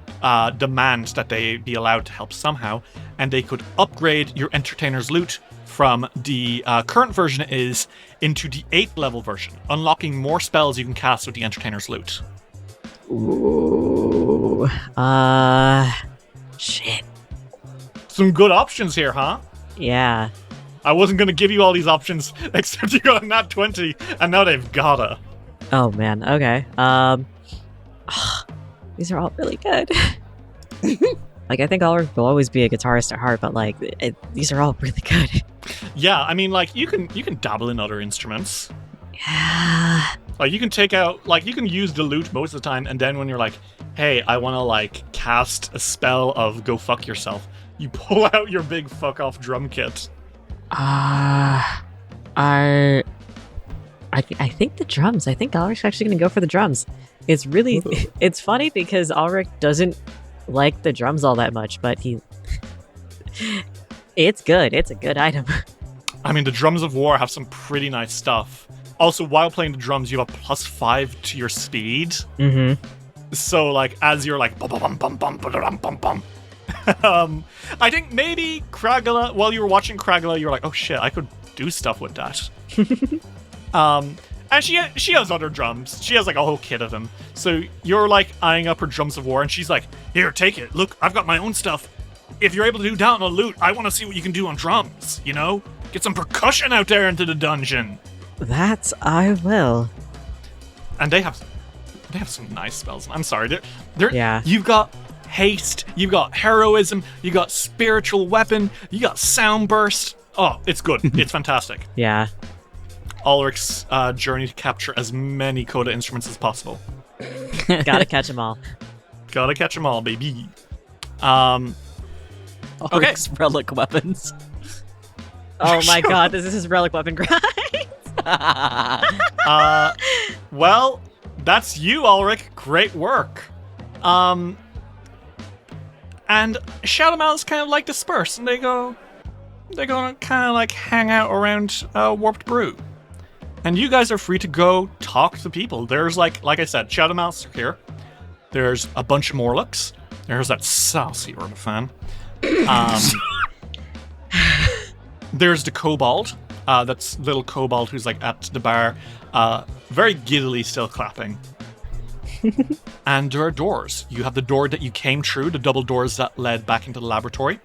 demand that they be allowed to help somehow, and they could upgrade your Entertainer's Lute from the current version it is into the 8th level version, unlocking more spells you can cast with the Entertainer's Lute. Ooh. Shit. Some good options here, huh? Yeah. I wasn't going to give you all these options, except you got a nat 20, and now they've gotta. Oh, man. Okay. These are all really good. Like, I think Alrik will always be a guitarist at heart, but, like, these are all really good. Yeah, I mean, like, you can dabble in other instruments. Yeah. Like, you can take out, like, you can use the lute most of the time, and then when you're like, hey, I want to, like, cast a spell of go fuck yourself, you pull out your big fuck off drum kit. I think the drums. I think Alrik's actually going to go for the drums. It's really, it's funny because Alrik doesn't like the drums all that much, but it's good. It's a good item. I mean, the Drums of War have some pretty nice stuff. Also, while playing the drums, you have a +5 to your speed. Mm-hmm. So, like, as you're like, bum bum bum bum bum bum bum. I think maybe Kragala, while you were watching Kragala, you were like, oh shit, I could do stuff with that. And she has other drums. She has like a whole kit of them. So you're like eyeing up her Drums of War, and she's like, here, take it. Look, I've got my own stuff. If you're able to do that on a lute, I want to see what you can do on drums, you know? Get some percussion out there into the dungeon. That I will. And they have some nice spells. I'm sorry. They're yeah. You've got Haste, you've got Heroism, you got Spiritual Weapon, you got Sound Burst. Oh, it's good. It's fantastic. Yeah. Alrik's journey to capture as many coda instruments as possible. Gotta catch them all. Gotta catch them all, baby. Alrik's relic weapons. Oh my god, this is his relic weapon grind. Well, That's you, Alrik. Great work. And Shadow Malice kind of like disperse, and they're gonna kind of like hang out around Warped Brew. And you guys are free to go talk to people. There's like I said, Shadow Malice are here. There's a bunch of Morlocks. There's that saucy Urban. There's the Kobold. That's little Kobold who's like at the bar, very giddily still clapping. And there are doors. You have the door that you came through, the double doors that led back into the laboratory.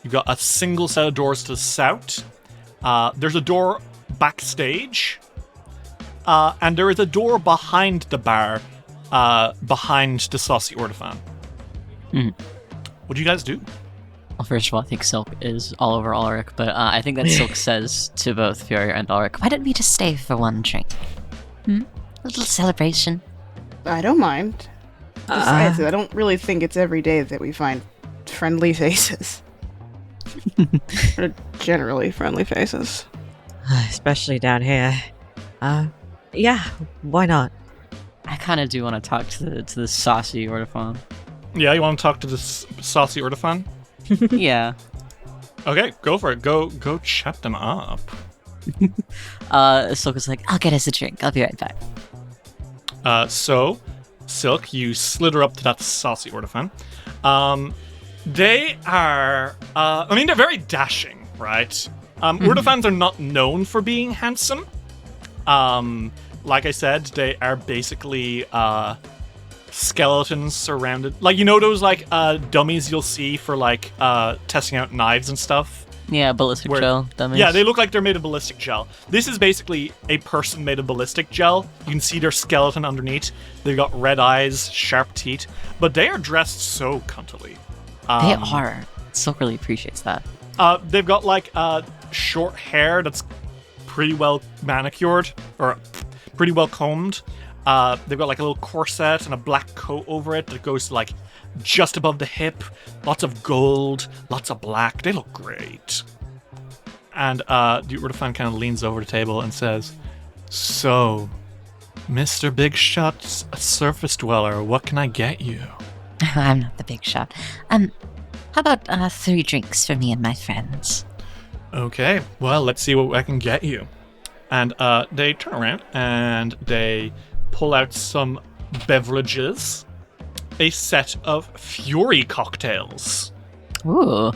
You've got a single set of doors to the south. There's a door backstage. And there is a door behind the bar, behind the saucy Ordofan. What do you guys do? Well, first of all, I think Silk is all over Alrik, but I think that Silk says to both Fiore and Alrik, Why don't we just stay for one drink? A little celebration. I don't mind. Besides, I don't really think it's every day that we find friendly faces. Or generally friendly faces. Especially down here. Yeah, why not? I kind of do want to talk to the saucy Ordofan. Yeah, you want to talk to the saucy Ordofan? Yeah. Okay, go for it. Go chat them up. Silk is like, I'll get us a drink. I'll be right back. So, Silk, you slither up to that saucy Ordofan. They are, they're very dashing, right? Ordofans are not known for being handsome. Like I said, they are basically, skeletons surrounded, like, you know those like dummies you'll see for like testing out knives and stuff. Yeah, ballistic gel dummies. Yeah, they look like they're made of ballistic gel. This is basically a person made of ballistic gel. You can see their skeleton underneath. They've got red eyes, sharp teeth, but they are dressed so cuntily. They are. Silk really appreciates that. They've got like short hair that's pretty well manicured or pretty well combed. They've got like a little corset and a black coat over it that goes to like just above the hip. Lots of gold, lots of black. They look great. And the Ordofan kind of leans over the table and says, "So, Mr. Big Shot Surface Dweller, what can I get you?" I'm not the big shot. How about 3 drinks for me and my friends? Okay, well, let's see what I can get you. And they turn around and they pull out some beverages. A set of Fiore cocktails. Ooh.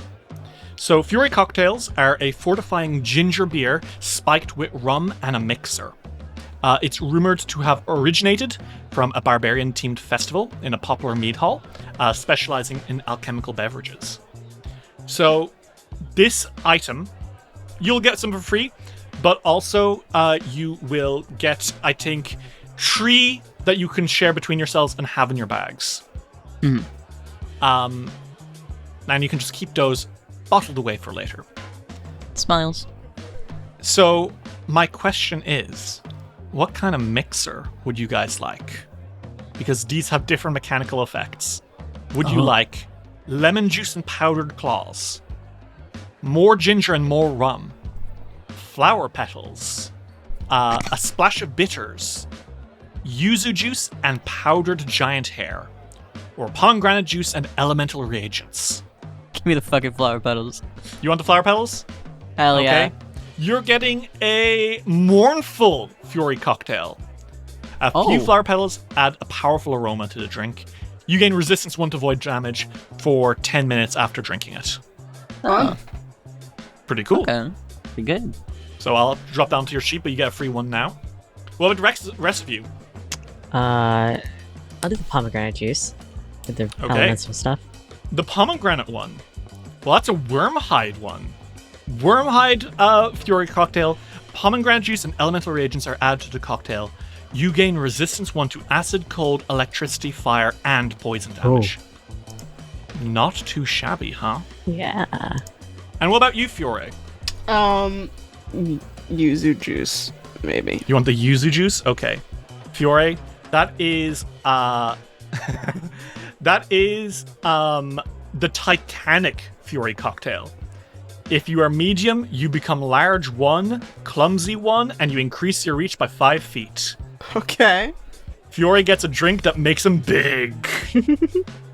So Fiore cocktails are a fortifying ginger beer spiked with rum and a mixer. It's rumored to have originated from a barbarian-themed festival in a popular mead hall, specializing in alchemical beverages. So this item, you'll get some for free, but also you will get, I think, 3 that you can share between yourselves and have in your bags. And you can just keep those bottled away for later. Smiles. So my question is, what kind of mixer would you guys like? Because these have different mechanical effects. Would you like lemon juice and powdered claws, more ginger and more rum, flower petals, a splash of bitters, yuzu juice and powdered giant hair, or pomegranate juice and elemental reagents? Give me the fucking flower petals. You want the flower petals? Hell yeah. Okay. You're getting a mournful Fiore cocktail. A few flower petals add a powerful aroma to the drink. You gain resistance 1 to void damage for 10 minutes after drinking it. Oh. Pretty cool. Okay. Pretty good. So I'll drop down to your sheet, but you get a free one now. What about the rest of you? I'll do the pomegranate juice with the elements and stuff. The pomegranate one. Well, that's a wormhide one. Wormhide Fiore cocktail. Pomegranate juice and elemental reagents are added to the cocktail. You gain resistance 1 to acid, cold, electricity, fire, and poison damage. Not too shabby, huh? Yeah. And what about you, Fiore? Yuzu juice, maybe. You want the yuzu juice? Okay. Fiore, that is that is the Titanic Fiore cocktail. If you are medium, you become large 1, clumsy 1, and you increase your reach by 5 feet. Okay. Fiore gets a drink that makes him big.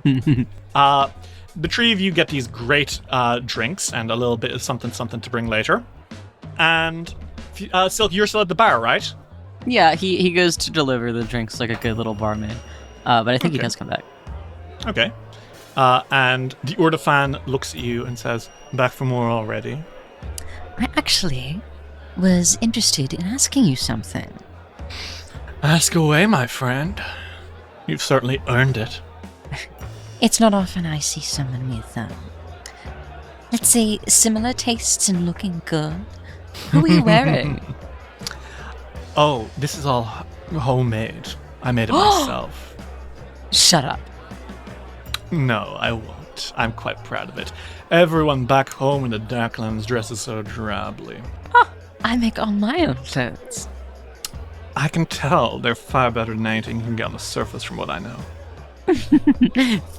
The three of you get these great drinks and a little bit of something to bring later. And Silk, you're still at the bar, right? Yeah, he goes to deliver the drinks like a good little barmaid. But I think he does come back. Okay. And the Urdefan looks at you and says, "Back for more already?" I actually was interested in asking you something. Ask away, my friend. You've certainly earned it. It's not often I see someone with, let's say, similar tastes and looking good. Who are you wearing? Oh, this is all homemade. I made it myself. Shut up. No, I won't. I'm quite proud of it. Everyone back home in the Darklands dresses so drably. I make all my own clothes. I can tell they're far better than anything you can get on the surface from what I know.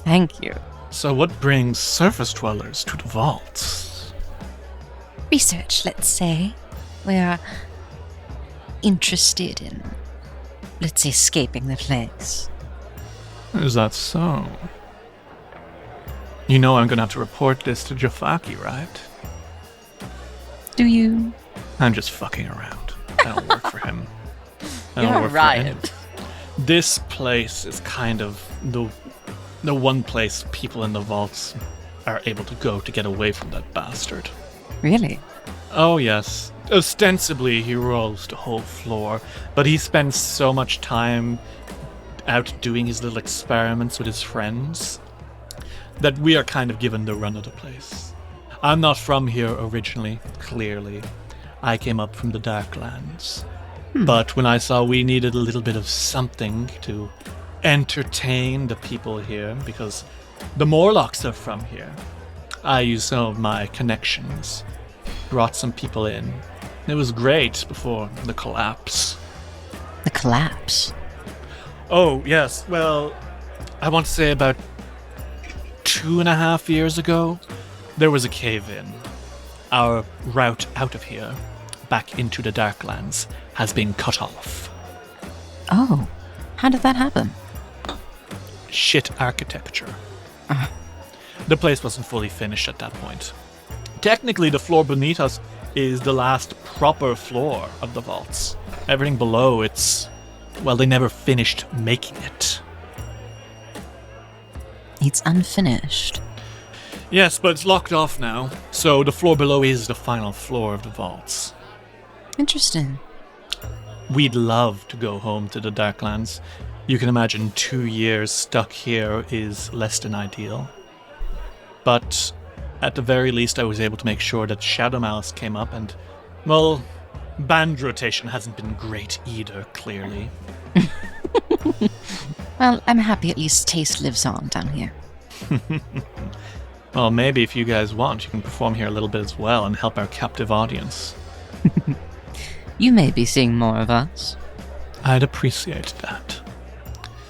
Thank you. So what brings surface dwellers to the vaults? Research, let's say. We're interested in, let's say, escaping the place. Is that so? You know I'm gonna have to report this to Jafaki, right? Do you? I'm just fucking around. I don't work for him. I don't You're work for right. him. This place is kind of the one place people in the vaults are able to go to get away from that bastard. Really? Oh yes. Ostensibly he rules the whole floor, but he spends so much time out doing his little experiments with his friends that we are kind of given the run of the place. I'm not from here originally, clearly. I came up from the Darklands. But when I saw we needed a little bit of something to entertain the people here, because the Morlocks are from here, I used some of my connections, brought some people in. It was great before the collapse. The collapse? Oh, yes. Well, I want to say about 2.5 years ago, there was a cave-in. Our route out of here, back into the Darklands, has been cut off. Oh, how did that happen? Shit architecture. The place wasn't fully finished at that point. Technically, the floor beneath us is the last proper floor of the vaults. Everything below, they never finished making it. It's unfinished. Yes, but it's locked off now, so the floor below is the final floor of the vaults. Interesting. We'd love to go home to the Darklands. You can imagine 2 years stuck here is less than ideal. But at the very least, I was able to make sure that Shadow Malice came up and, well, band rotation hasn't been great either, clearly. Well, I'm happy at least taste lives on down here. Well, maybe if you guys want, you can perform here a little bit as well and help our captive audience. You may be seeing more of us. I'd appreciate that.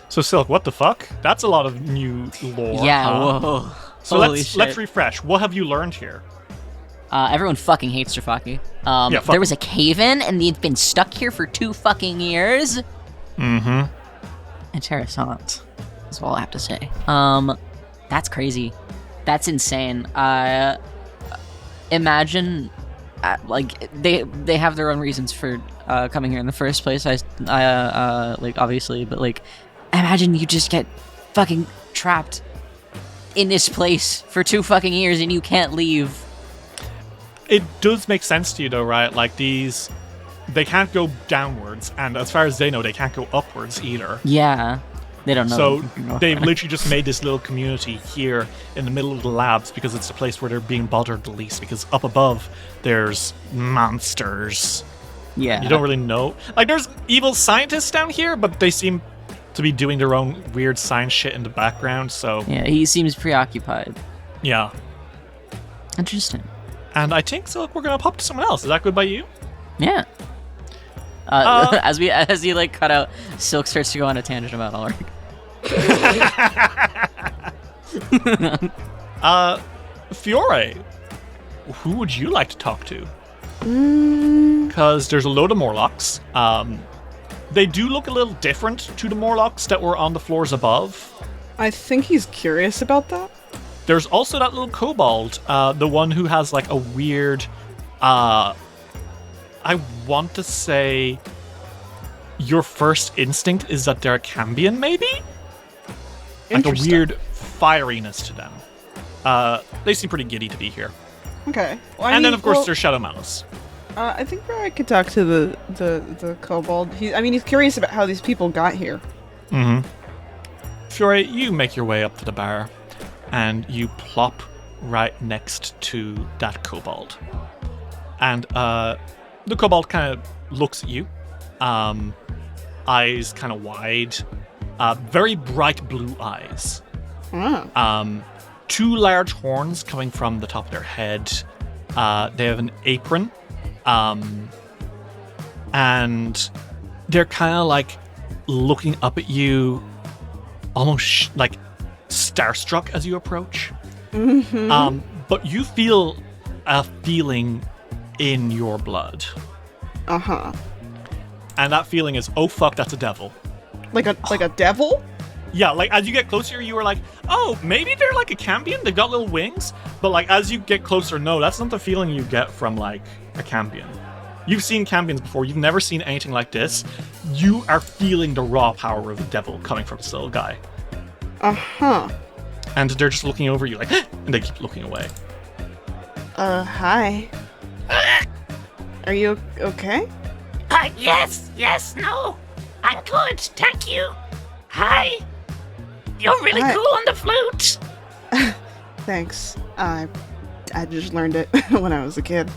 So, Silk, what the fuck? That's a lot of new lore. Yeah, huh? whoa. So Holy let's shit. refresh. What have you learned here? Everyone fucking hates Jafaki. Yeah, fuck there was a cave-in, and they'd been stuck here for 2 fucking years. Mm-hmm. Interessant, is all I have to say. That's crazy. That's insane. Imagine, they have their own reasons for coming here in the first place. Obviously, but imagine you just get fucking trapped in this place for 2 fucking years and you can't leave. It does make sense to you, though, right? They can't go downwards, and as far as they know, they can't go upwards either. Yeah, they don't know. So they've literally just made this little community here in the middle of the labs because it's the place where they're being bothered the least, because up above, there's monsters. Yeah. You don't really know. There's evil scientists down here, but they seem to be doing their own weird science shit in the background, so... Yeah, he seems preoccupied. Yeah. Interesting. And I think, so we're gonna pop to someone else. Is that good by you? Yeah. As you cut out, Silk starts to go on a tangent about Alrik. Fiore, who would you like to talk to? Because there's a load of Morlocks. They do look a little different to the Morlocks that were on the floors above. I think he's curious about that. There's also that little kobold, the one who has like a weird, I want to say your first instinct is that they're a Cambion, maybe? Like a weird fieriness to them. They seem pretty giddy to be here. Okay. Well, and then, of course, there's Shadow Malice. I think I could talk to the kobold. He's curious about how these people got here. Mm-hmm. Fiore, you make your way up to the bar, and you plop right next to that kobold. And the kobold kind of looks at you, eyes kind of wide, very bright blue eyes. Ah. 2 large horns coming from the top of their head. They have an apron, and they're kind of like looking up at you, almost like starstruck as you approach. Mm-hmm. But you feel a feeling in your blood. Uh-huh. And that feeling is, oh fuck, that's a devil. Like a devil? Yeah, like as you get closer, you are like, oh, maybe they're like a Cambion. They've got little wings. But like as you get closer, no, that's not the feeling you get from like a Cambion. You've seen Cambions before. You've never seen anything like this. You are feeling the raw power of the devil coming from this little guy. Uh-huh. And they're just looking over you like, and they keep looking away. Hi. Are you okay? Yes, no. I'm good, thank you. Hi. You're really Hi. cool on the flute. Thanks. I just learned it when I was a kid.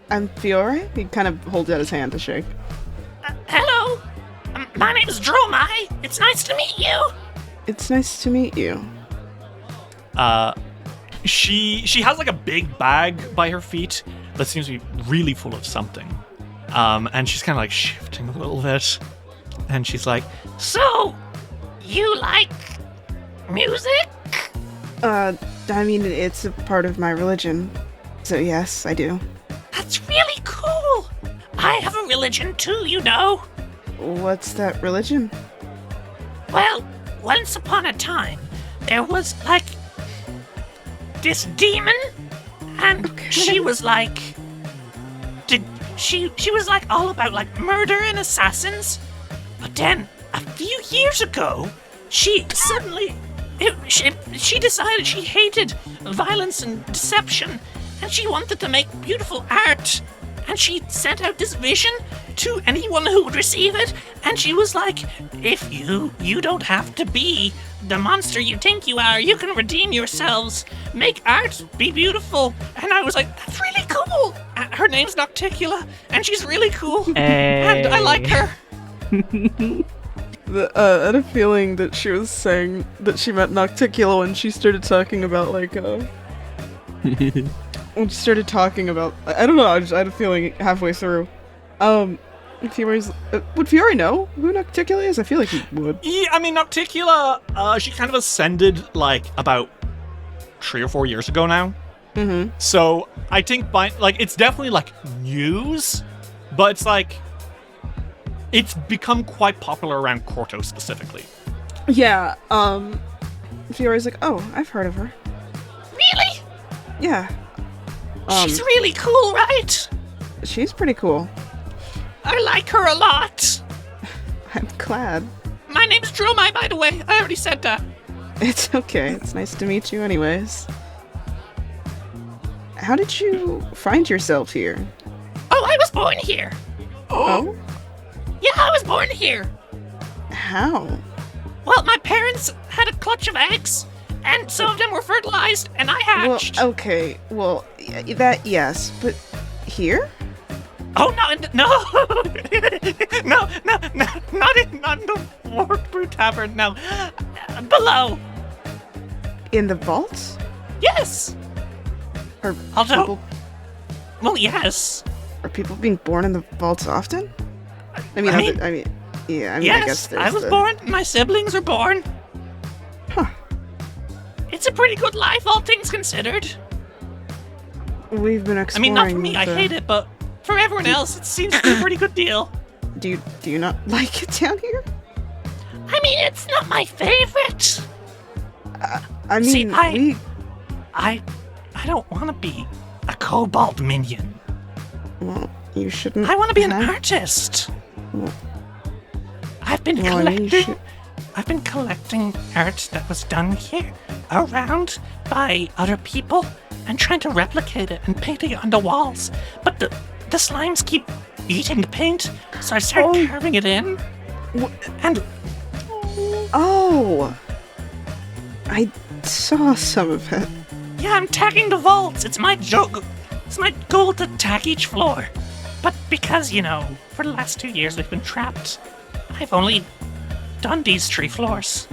I'm Fiore. He kind of holds out his hand to shake. Hello. My name's Dromai. It's nice to meet you. It's nice to meet you. She has like a big bag by her feet that seems to be really full of something. And she's kind of like shifting a little bit. And she's like, So, you like music? I mean, it's a part of my religion. So yes, I do. That's really cool. I have a religion too, you know. What's that religion? Well, once upon a time, there was like this demon, and she was like, she was like all about like murder and assassins. But then a few years ago, she suddenly she decided she hated violence and deception, and she wanted to make beautiful art. And she sent out this vision to anyone who would receive it, and she was like, if you don't have to be the monster you think you are, you can redeem yourselves, make art, be beautiful. And I was like, that's really cool. Her name's Nocticula, and she's really cool, and I like her. I had a feeling that she was saying that she meant Nocticula when she started talking about like when she started talking about, I don't know, I had a feeling halfway through. Fiore's, would Fiore know who Nocticula is? I feel like he would. Yeah, I mean, Nocticula, she kind of ascended like about 3 or 4 years ago now. Mm-hmm. So I think it's definitely like news, but it's like, it's become quite popular around Corto specifically. Yeah, Fiore's like, oh, I've heard of her. Really? Yeah. She's really cool, right? She's pretty cool. I like her a lot. I'm glad. My name's Dromai, by the way. I already said that. It's okay. It's nice to meet you anyways. How did you find yourself here? Oh, I was born here. Oh? Yeah, I was born here. How? Well, my parents had a clutch of eggs, and some of them were fertilized, and I hatched. Well, okay. Well, that, yes, but here? Oh, no, not in the Warped Brew Tavern, no. Below. In the vaults? Yes. Are Although, people, well, yes. are people being born in the vaults often? I mean, I guess Yes, there's I was born. My siblings are born. Huh. It's a pretty good life, all things considered. We've been I exploring. mean, not for me, I hate it, but for everyone else, it seems to be a pretty good deal. Do you not like it down here? I mean, it's not my favorite. I See, mean, I don't want to be a kobold minion. Well, you shouldn't. I want to be an have- artist. Well, I've been well, I mean, you collecting. should- I've been collecting art that was done here, around by other people, and trying to replicate it and painting it on the walls. But the slimes keep eating the paint, so I started carving it in. And Oh! I saw some of it. yeah, I'm tagging the vaults. It's my joke. It's my goal to tag each floor. But because, for the last 2 years we've been trapped, I've only done these 3 floors.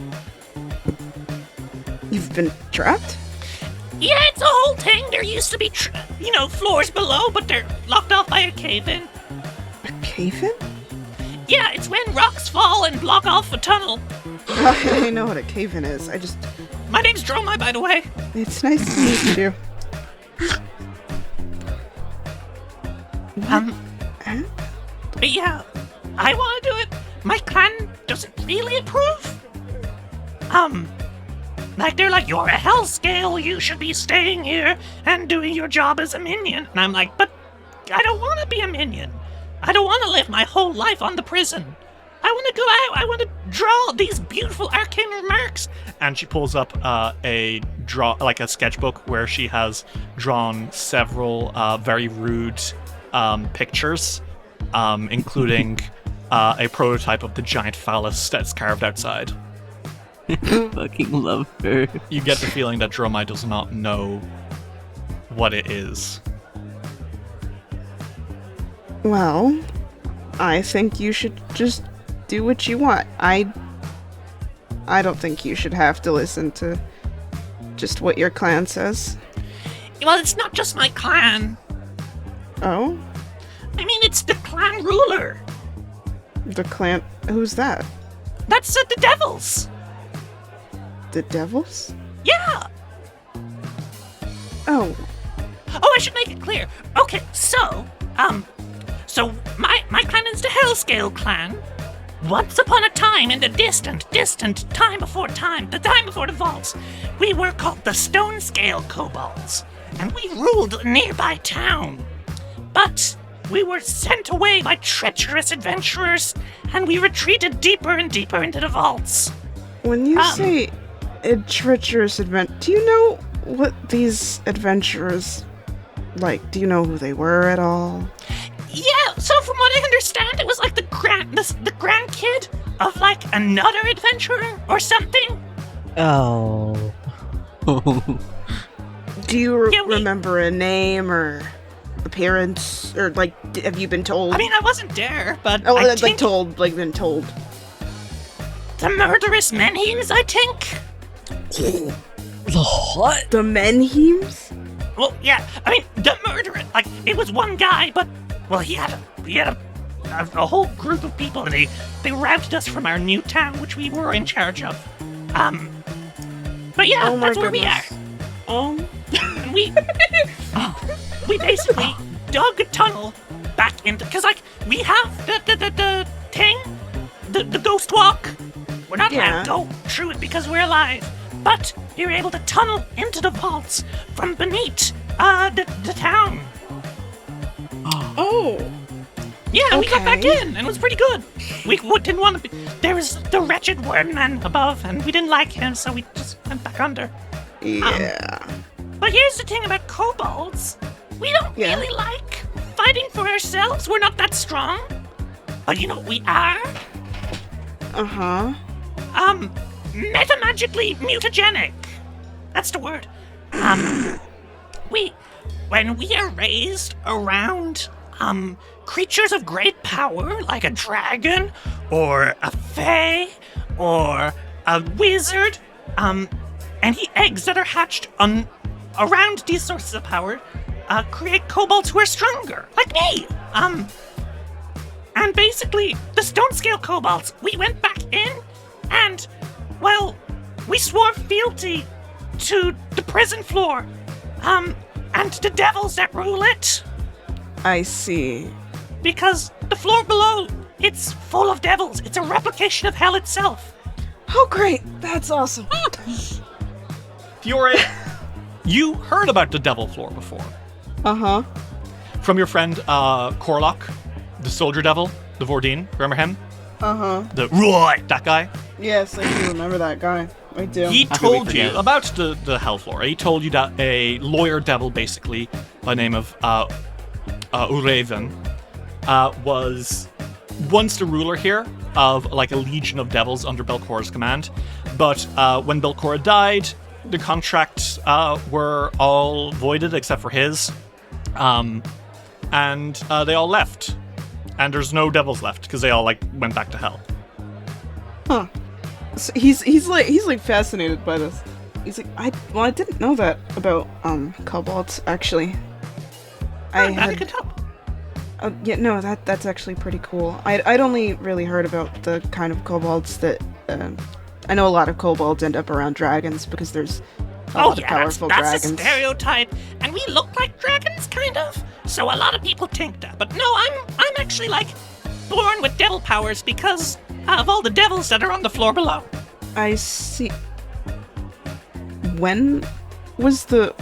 You've been trapped? Yeah, it's a whole thing. There used to be, floors below, but they're locked off by a cave-in. A cave-in? Yeah, it's when rocks fall and block off a tunnel. I know what a cave-in is. My name's Dromai, by the way. It's nice to meet you. But yeah, I want to do it. My clan doesn't really approve. They're like, you're a Hellscale, you should be staying here and doing your job as a minion. And I'm like, but I don't want to be a minion. I don't want to live my whole life on the prison. I want to go out. I want to draw these beautiful arcane remarks. And she pulls up a sketchbook where she has drawn several very rude pictures, including a prototype of the giant phallus that's carved outside. Fucking love her. You get the feeling that Dromai does not know what it is. Well, I think you should just do what you want. I don't think you should have to listen to just what your clan says. Well, it's not just my clan. Oh? I mean, it's the clan ruler. The clan... Who's that? That's the devils. The devils? Yeah. Oh. Oh, I should make it clear. Okay, so my clan is the Hellscale clan. Once upon a time, in the distant time before time, the time before the vaults, we were called the Stonescale Kobolds, and we ruled a nearby town. But we were sent away by treacherous adventurers, and we retreated deeper and deeper into the vaults. When you say a treacherous adventure, do you know what these adventurers, do you know who they were at all? Yeah, so from what I understand, it was like the grandkid of another adventurer or something. Oh. Do you remember a name or appearance, or have you been told? I mean, I wasn't there, but Oh, I think been told. the murderous Menhims, I think. What? The Menhims? Well, yeah, I mean, the murderer, it was one guy, but, well, he had a whole group of people, and they routed us from our new town, which we were in charge of. But yeah, Oh my that's where we are. goodness. Oh. And we basically dug a tunnel back into, because, we have the thing, the ghost walk. We're not allowed to go through it because we're alive, but we were able to tunnel into the vaults from beneath the town. Oh. Yeah, we got back Okay. in, and it was pretty good. We didn't want to be... There was the wretched wordman above, and we didn't like him, so we just went back under. Yeah. But here's the thing about kobolds. We don't Yeah. really like fighting for ourselves. We're not that strong. But you know what we are? Uh-huh. Metamagically mutagenic. That's the word. When we are raised around, creatures of great power, like a dragon, or a fae, or a wizard, any eggs that are hatched around these sources of power, create kobolds who are stronger, like me. And basically, the Stonescale kobolds, we went back in, and, well, we swore fealty to the prison floor, and the devils that rule it. I see. Because the floor below, it's full of devils. It's a replication of hell itself. Oh, great. That's awesome. Fiore, you heard about the devil floor before. Uh-huh. From your friend Corlock, the soldier devil, the Vordine. Remember him? Uh-huh. The Roy, that guy. Yes, I do remember that guy. I do. He How could we told you forget? about the hell floor. He told you that a lawyer devil, basically, by the name of Uraven, was once the ruler here of like a legion of devils under Belcorra's command. But when Belcorra died, the contracts were all voided except for his. And they all left. And there's no devils left because they all like went back to hell. Huh. So he's like fascinated by this. He's like, I didn't know that about kobolds actually. Glad you could help. Yeah, no, that's actually pretty cool. I'd only really heard about the kind of kobolds that I know a lot of kobolds end up around dragons because there's a lot of powerful that's dragons. a stereotype, and we look like dragons, kind of. So a lot of people think that, but no, I'm actually like born with devil powers because of all the devils that are on the floor below. I see. When was the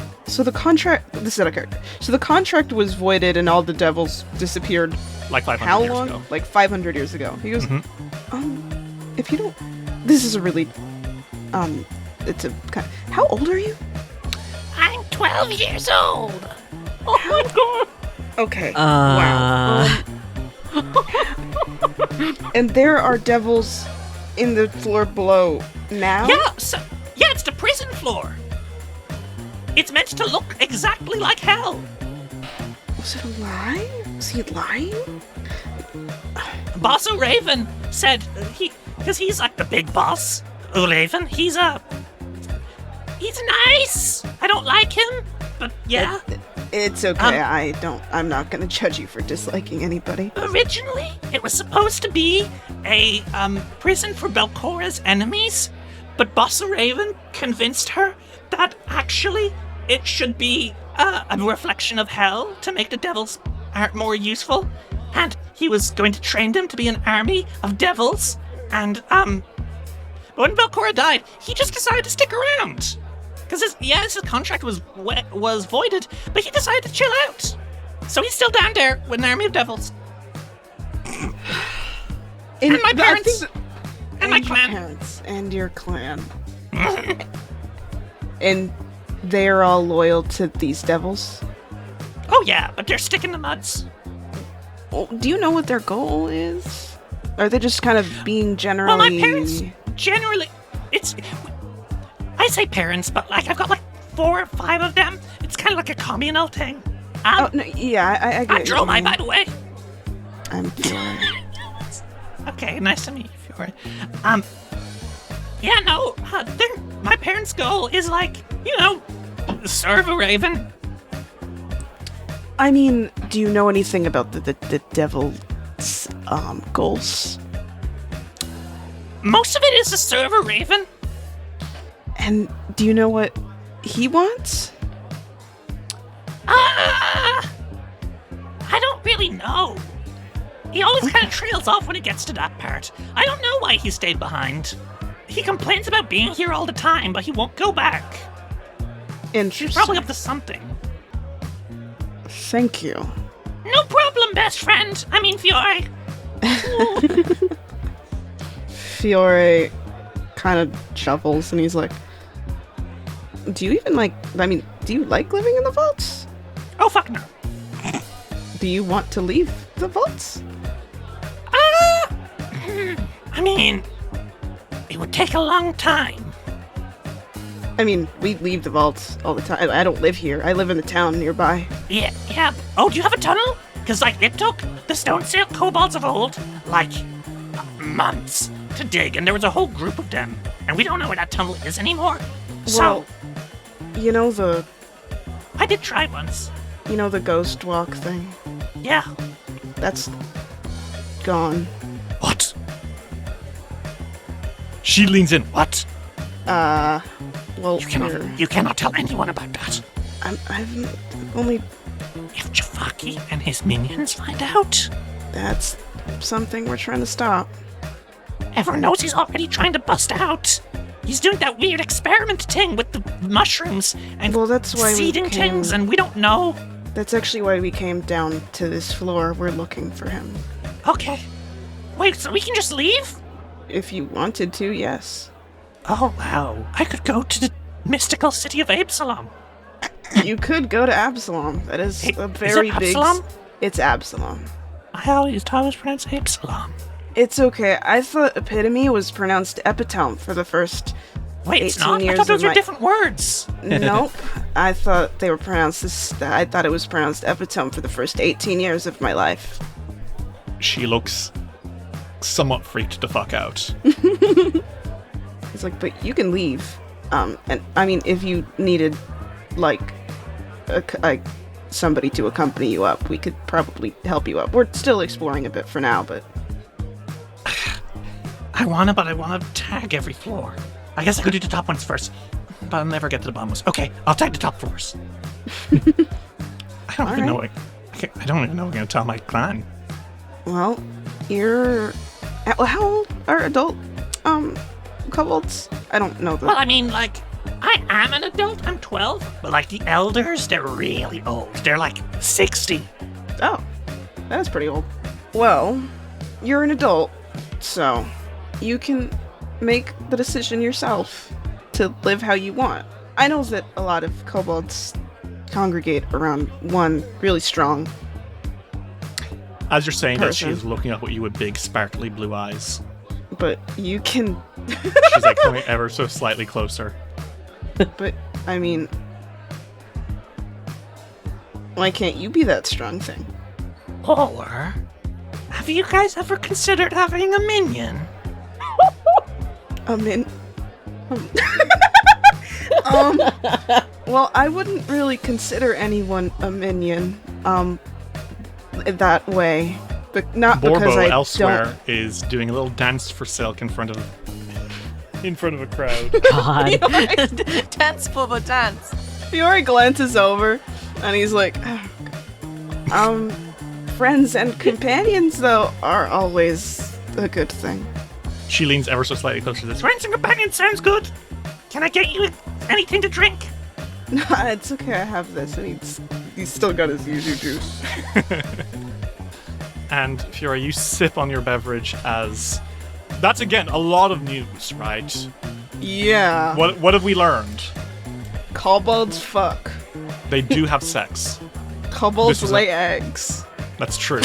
contract? This is out of character. So the contract was voided and all the devils disappeared. Like 500 How years long? ago. Like 500 years ago. He goes, if you don't, this is a really, it's a kind. How old are you? I'm 12 years old. Oh my god. Okay. Wow. And there are devils in the floor below now? Yeah, it's the prison floor. It's meant to look exactly like hell. Was it a lie? Was he lying? Boss O'Raven said because he's like the big boss. O'Raven, he's nice. I don't like him, but yeah. It's okay. I'm not gonna judge you for disliking anybody. Originally, it was supposed to be a prison for Belcorra's enemies, but Boss O'Raven convinced her that actually it should be a reflection of hell to make the devils more useful, and he was going to train them to be an army of devils. And when Belcorra died, he just decided to stick around. Because his contract was voided, but he decided to chill out. So he's still down there with an army of devils. And my parents. And my clan. Parents and your clan. And they're all loyal to these devils? Oh yeah, but they're sticking the muds. Well, do you know what their goal is? Are they just kind of being generally... Well, my parents generally... I say parents, but like I've got like 4 or 5 of them. It's kind of like a communal thing. Oh, no, yeah, I get I'm Dromai, by the way. I'm Fiore. Okay, nice to meet you, Fiore. Yeah, no, my parents' goal is like, serve a raven. I mean, do you know anything about the devil's goals? Most of it is to serve a raven. And do you know what he wants? I don't really know. He always kind of trails off when it gets to that part. I don't know why he stayed behind. He complains about being here all the time, but he won't go back. Interesting. He's probably up to something. Thank you. No problem, best friend. I mean, Fiore. Fiore kind of shuffles and he's like, do you like living in the vaults? Oh, fuck no. Do you want to leave the vaults? I mean, it would take a long time. I mean, we leave the vaults all the time. I don't live here. I live in the town nearby. Yeah. Oh, do you have a tunnel? Because, it took the Stone Sail kobolds of old, months to dig, and there was a whole group of them. And we don't know where that tunnel is anymore. Well, I did try once. the ghost walk thing? Yeah. That's gone. What? She leans in. What? Well, You cannot tell anyone about that. I've only if Jafaki and his minions find out? That's something we're trying to stop. Everyone knows he's already trying to bust out. He's doing that weird experiment thing with the mushrooms and Well, that's why we seeding came. things, and we don't know. That's actually why we came down to this floor. We're looking for him. Okay. Wait, so we can just leave? If you wanted to, yes. Oh, wow. I could go to the mystical city of Absalom. You could go to Absalom. That is Hey, a very is it big. Absalom? It's Absalom. I always thought it was pronounced Absalom. It's okay. I thought epitome was pronounced epitome for the first Wait, it's 18 not? I years thought those of were my- different words. Nope. I thought they were pronounced this. I thought it was pronounced epitome for the first 18 years of my life. She looks somewhat freaked the fuck out. It's like, but you can leave. And I mean, if you needed, like, somebody to accompany you up, we could probably help you up. We're still exploring a bit for now, but I wanna tag every floor. I guess I could do the top ones first, but I'll never get to the bottom ones. Okay, I'll tag the top floors. I don't even know what I'm gonna tell my clan. well, you're. How old are adult kobolds? I don't know the. Well, I mean, like, I am an adult. I'm 12, but like the elders, they're really old. They're like 60. Oh, that's pretty old. Well, you're an adult, so you can make the decision yourself to live how you want. I know that a lot of kobolds congregate around one really strong. As you're saying that, she Person. is looking up at you with big, sparkly blue eyes. But you can. She's like coming ever so slightly closer. But, I mean. Why can't you be that strong thing? Or have you guys ever considered having a minion? Well, I wouldn't really consider anyone a minion, that way. But not because Borbo I elsewhere don't. is doing a little dance for silk in front of a crowd. God. Dance, Bobo, dance. Fiore glances over, and he's like, friends and companions, though, are always a good thing. She leans ever so slightly closer to this. Friends and companions sounds good. Can I get you anything to drink? Nah, it's okay, I have this, and he's still got his yuzu juice. And Fiore, you sip on your beverage as that's again a lot of news, right? Yeah. What have we learned? Kobolds fuck. They do have sex. Kobolds This was lay eggs. That's true.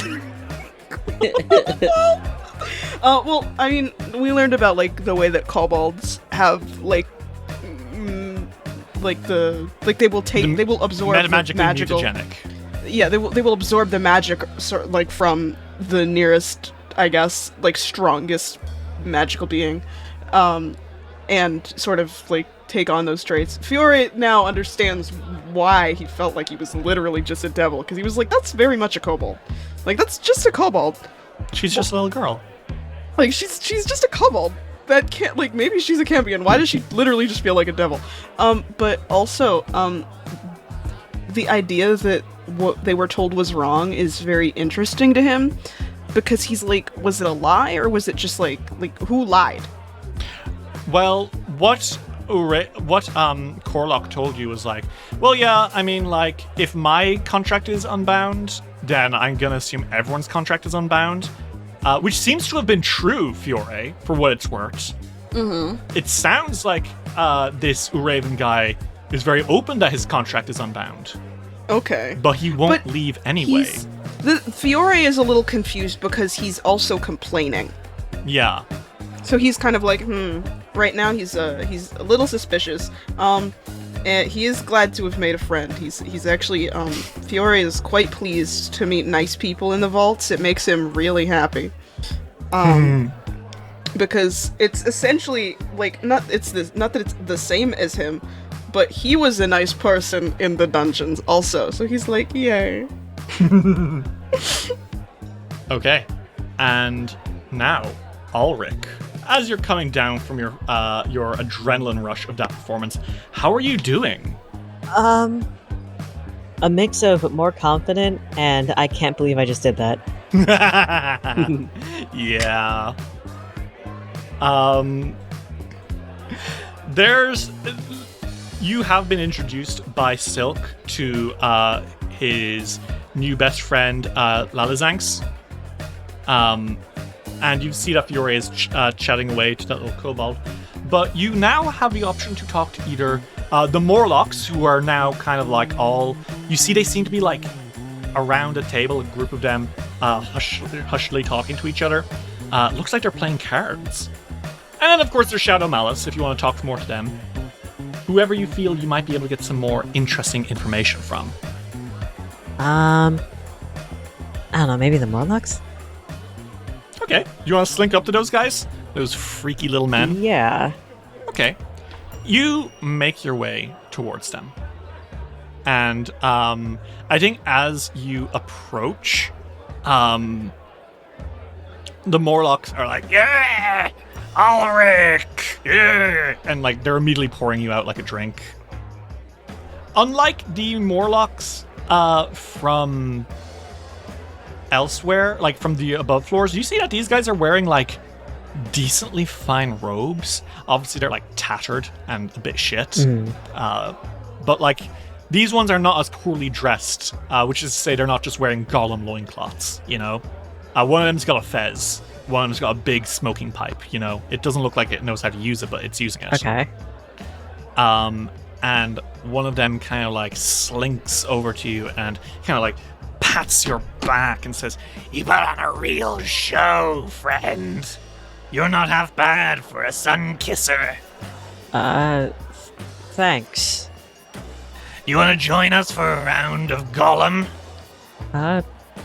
Well, I mean, we learned about, like, the way that kobolds have, like, they will absorb the Magically magical. mutagenic. Yeah, they will absorb the magic, like, from the nearest, I guess, like, strongest magical being, and sort of, like, take on those traits. Fiore now understands why he felt like he was literally just a devil, because he was like, that's very much a kobold. Like, that's just a kobold. She's just a little girl. Like, she's just a kobold. That can't, like, maybe she's a champion. Why does she literally just feel like a devil? But also, the idea that what they were told was wrong is very interesting to him, because he's like, was it a lie, or was it just like who lied? Well, what Corlock told you was like, well, yeah, I mean, like, if my contract is unbound, then I'm gonna assume everyone's contract is unbound. Which seems to have been true, Fiore, for what it's worth. Mm-hmm. It sounds like this Uraven guy is very open that his contract is unbound. Okay. But he won't But leave anyway. The Fiore is a little confused because he's also complaining. Yeah. So he's kind of like, right now he's a little suspicious. And he is glad to have made a friend. He's actually, Fiore is quite pleased to meet nice people in the vaults. It makes him really happy. Because it's essentially, like, not that it's the same as him, but he was a nice person in the dungeons also. So he's like, yay. Okay. And now, Alrik, as you're coming down from your adrenaline rush of that performance, how are you doing? A mix of more confident and I can't believe I just did that. Yeah. You have been introduced by Silk to his new best friend, Lalazanx. And you see that Fiore is chatting away to that little kobold. But you now have the option to talk to either the Morlocks, who are now kind of like all... You see they seem to be like around a table, a group of them hushily talking to each other. Looks like they're playing cards. And then, of course, there's Shadow Malice, if you want to talk more to them. Whoever you feel you might be able to get some more interesting information from. I don't know, maybe the Morlocks? Okay. You want to slink up to those guys? Those freaky little men? Yeah. Okay. You make your way towards them. And I think as you approach, the Morlocks are like, yeah! Alrik! Yeah! And like they're immediately pouring you out like a drink. Unlike the Morlocks from elsewhere, like from the above floors, you see that these guys are wearing like decently fine robes. Obviously they're like tattered and a bit shit. But like these ones are not as poorly dressed, which is to say they're not just wearing golem loincloths, you know? One of them's got a fez. One of them's got a big smoking pipe, you know? It doesn't look like it knows how to use it, but it's using it. Okay. And one of them kind of like slinks over to you and kind of like pats your back and says, "You put on a real show, friend. You're not half bad for a sun kisser. Thanks. You want to join us for a round of Golem?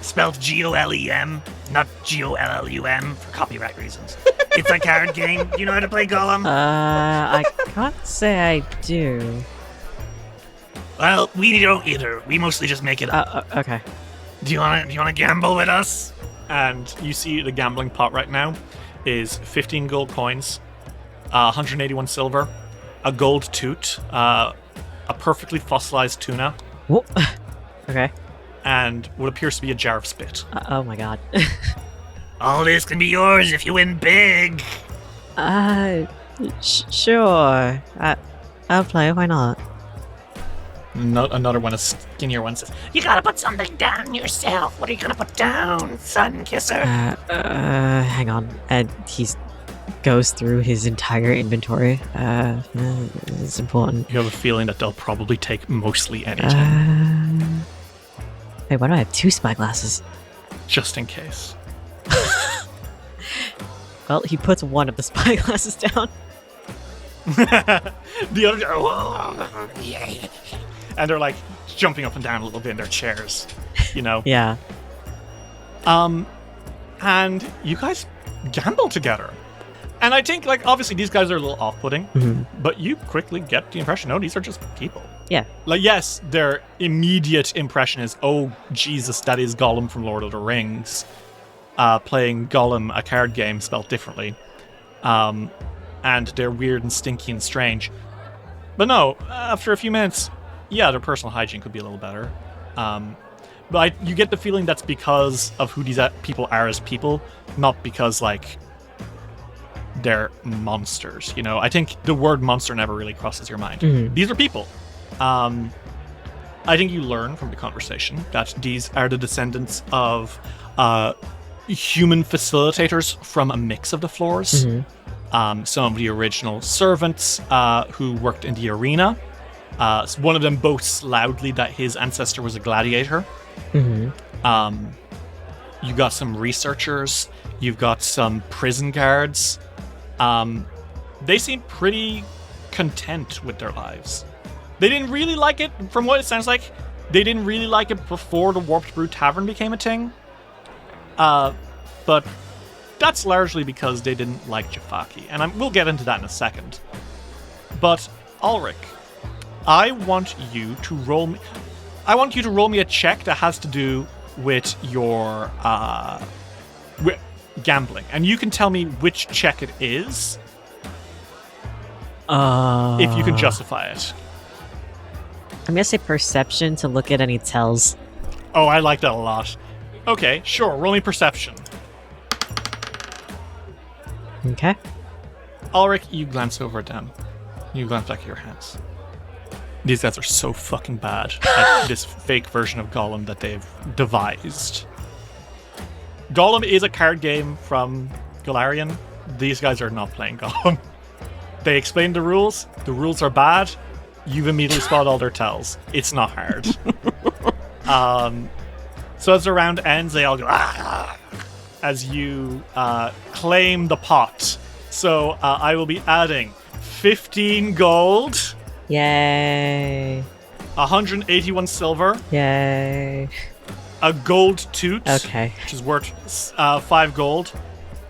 Spelled Golem, not Gollum for copyright reasons. It's a card game. Do you know how to play Golem? I can't say I do. Well, we don't either. We mostly just make it up. Okay. Do you wanna gamble with us? And you see the gambling pot right now is 15 gold coins, 181 silver, a gold toot, a perfectly fossilized tuna, Whoop. Okay. and what appears to be a jar of spit. Oh my god. All this can be yours if you win big. Sure. I'll play. Why not? Another one, a skinnier one, says, You gotta put something down yourself. What are you gonna put down, sun kisser? Hang on. And he goes through his entire inventory. It's important. You have a feeling that they'll probably take mostly anything, Wait, why do I have 2 spyglasses? just in case. Well, he puts one of the spyglasses down. The other, oh, yeah. And they're like jumping up and down a little bit in their chairs, you know. Yeah. And you guys gamble together. And I think, like, obviously these guys are a little off-putting, but you quickly get the impression, no, these are just people. Yeah. Like, yes, their immediate impression is, oh, Jesus, that is Gollum from Lord of the Rings, playing Gollum, a card game spelled differently. And they're weird and stinky and strange. But no, after a few minutes, yeah, their personal hygiene could be a little better. But you get the feeling that's because of who these people are as people, not because, like, they're monsters, you know? I think the word monster never really crosses your mind. These are people. I think you learn from the conversation that these are the descendants of human facilitators from a mix of the floors. Some of the original servants who worked in the arena. One of them boasts loudly that his ancestor was a gladiator. You got some researchers. You've got some prison guards. They seem pretty content with their lives. They didn't really like it, from what it sounds like. They didn't really like it before the Warped Brew Tavern became a thing. But that's largely because they didn't like Jafaki, and we'll get into that in a second. But Alrik, I want you to roll me a check that has to do with your with gambling, and you can tell me which check it is. If you can justify it. I'm gonna say perception to look at any tells. Oh, I like that a lot. Okay, sure. Roll me perception. Okay. Alrik, you glance over at them. You glance back at your hands. These guys are so fucking bad at this fake version of Gollum that they've devised. Gollum is a card game from Golarion. These guys are not playing Gollum. They explained the rules. The rules are bad. You've immediately spotted all their tells. It's not hard. So as the round ends, they all go "Ah!" as you claim the pot. So I will be adding 15 gold, Yay. 181 silver, Yay. a gold toot, Okay. which is worth 5 gold,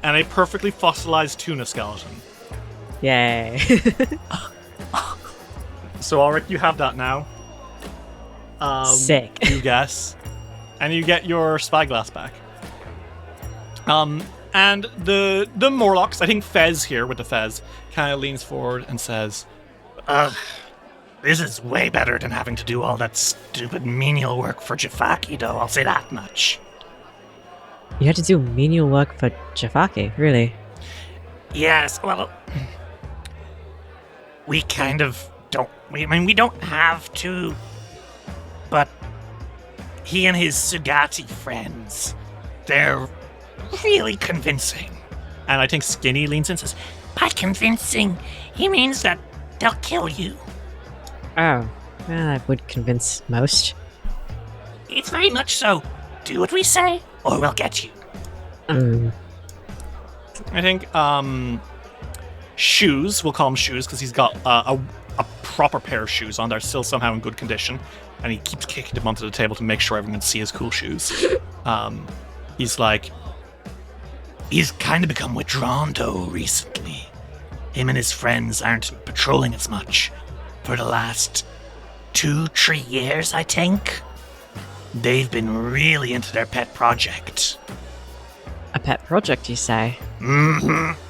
and a perfectly fossilized tuna skeleton. Yay. So Alrik, you have that now. Sick. You guess. And you get your spyglass back. And the Morlocks, I think Fez here with the Fez, kind of leans forward and says, This is way better than having to do all that stupid menial work for Jafaki, though, I'll say that much. You had to do menial work for Jafaki, really? Yes, well, we kind of don't. We don't have to, but he and his Sugati friends, they're really convincing. and I think Skinny leans in and says, By convincing, he means that they'll kill you. Oh, well, that would convince most. It's very much so. Do what we say, or we'll get you. I think, Shoes, we'll call him Shoes, because he's got a proper pair of shoes on. They're still somehow in good condition, and he keeps kicking them onto the table to make sure everyone can see his cool shoes. He's like, He's kind of become withdrawn, though, recently. Him and his friends aren't patrolling as much. For the last 2-3 years, I think. They've been really into their pet project. A pet project, you say? Mm-hmm.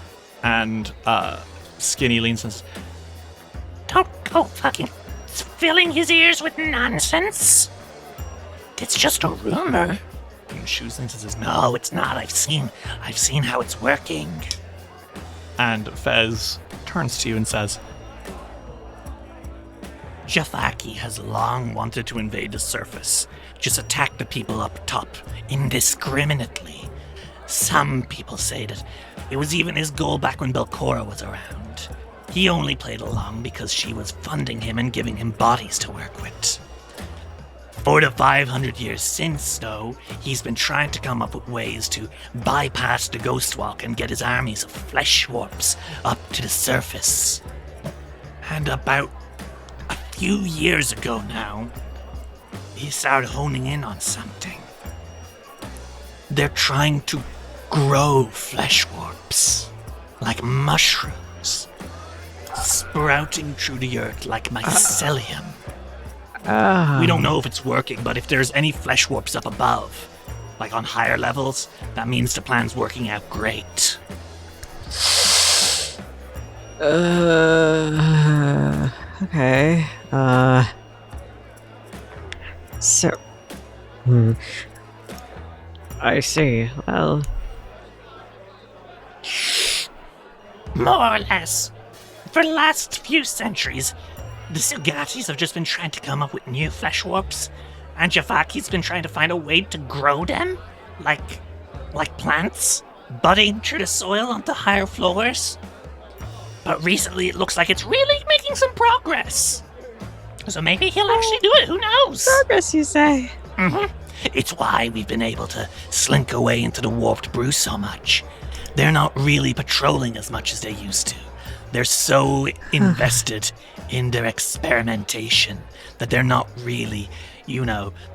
and Skinny leans and says, Don't go fucking filling his ears with nonsense. It's just a rumor. and Shoes leans and says, No, it's not. I've seen how it's working. and Fez turns to you and says, Jafaki has long wanted to invade the surface. Just attack the people up top, indiscriminately. Some people say that it was even his goal back when Belcora was around. He only played along because she was funding him and giving him bodies to work with. For the 500 years since, though, he's been trying to come up with ways to bypass the Ghost Walk and get his armies of flesh warps up to the surface. And about a few years ago now, he started honing in on something. They're trying to grow flesh warps, like mushrooms, sprouting through the earth like mycelium. We don't know if it's working, but if there's any flesh warps up above, like on higher levels, that means the plan's working out great. Okay. So. I see. Well. More or less. For the last few centuries, the Sugatis have just been trying to come up with new flesh warps, and Javaki's been trying to find a way to grow them, like plants, budding through the soil onto higher floors. But recently it looks like it's really making some progress. So maybe he'll actually do it, who knows? Progress, you say? Mm-hmm. It's why we've been able to slink away into the Warped Brew so much. They're not really patrolling as much as they used to. They're so invested in their experimentation that they're not really,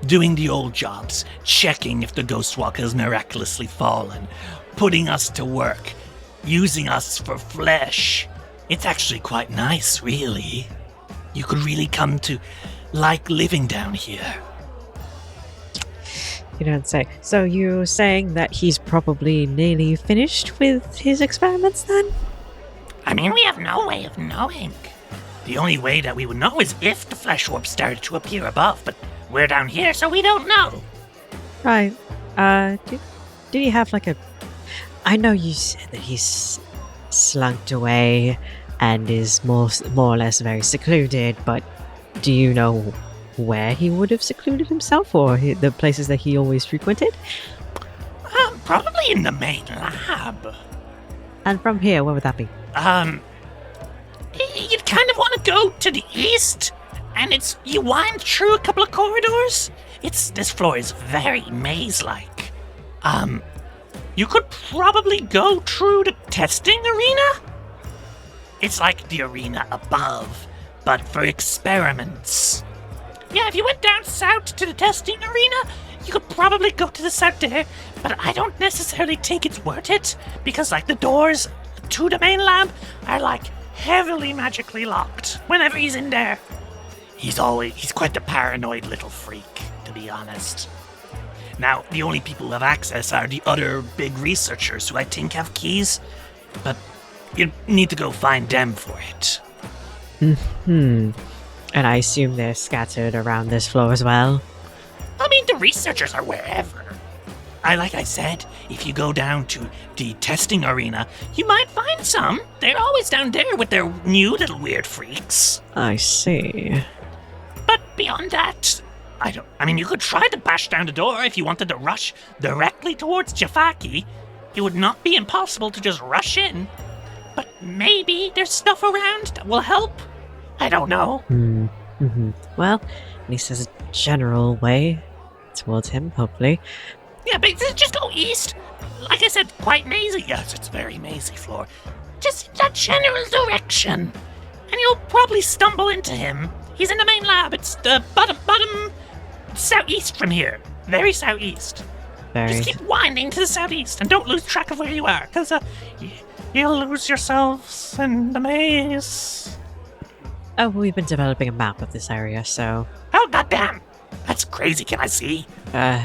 doing the old jobs, checking if the Ghost Walk has miraculously fallen, putting us to work, using us for flesh. It's actually quite nice, really. You could really come to like living down here. You don't say. So you're saying that he's probably nearly finished with his experiments then? I mean, we have no way of knowing. The only way that we would know is if the flesh orb started to appear above, but we're down here, so we don't know. Right. Did he have like a... I know you said that he's slunked away and is more or less very secluded, but do you know where he would have secluded himself, or the places that he always frequented? Probably in the main lab. And from here, where would that be? You'd kind of want to go to the east, and you wind through a couple of corridors. This floor is very maze-like. You could probably go through the testing arena. It's like the arena above, but for experiments. Yeah, if you went down south to the testing arena, you could probably go to the south there, but I don't necessarily think it's worth it, because the doors to the main lab are heavily magically locked whenever he's in there. He's quite the paranoid little freak, to be honest. Now, the only people who have access are the other big researchers who I think have keys, but you need to go find them for it. And I assume they're scattered around this floor as well? I mean, the researchers are wherever. Like I said, if you go down to the testing arena, you might find some. They're always down there with their new little weird freaks. I see. But beyond that, you could try to bash down the door if you wanted to rush directly towards Jafaki. It would not be impossible to just rush in. But maybe there's stuff around that will help. I don't know. Well, at least there's a general way towards him, hopefully. Yeah, but just go east. Like I said, quite mazy. Yes, it's a very mazy floor. Just that general direction. And you'll probably stumble into him. He's in the main lab. It's the bottom southeast from here. Very southeast. Just keep winding to the southeast and don't lose track of where you are, because you'll lose yourselves in the maze. Oh, we've been developing a map of this area, so... Oh, goddamn! That's crazy, can I see? Well,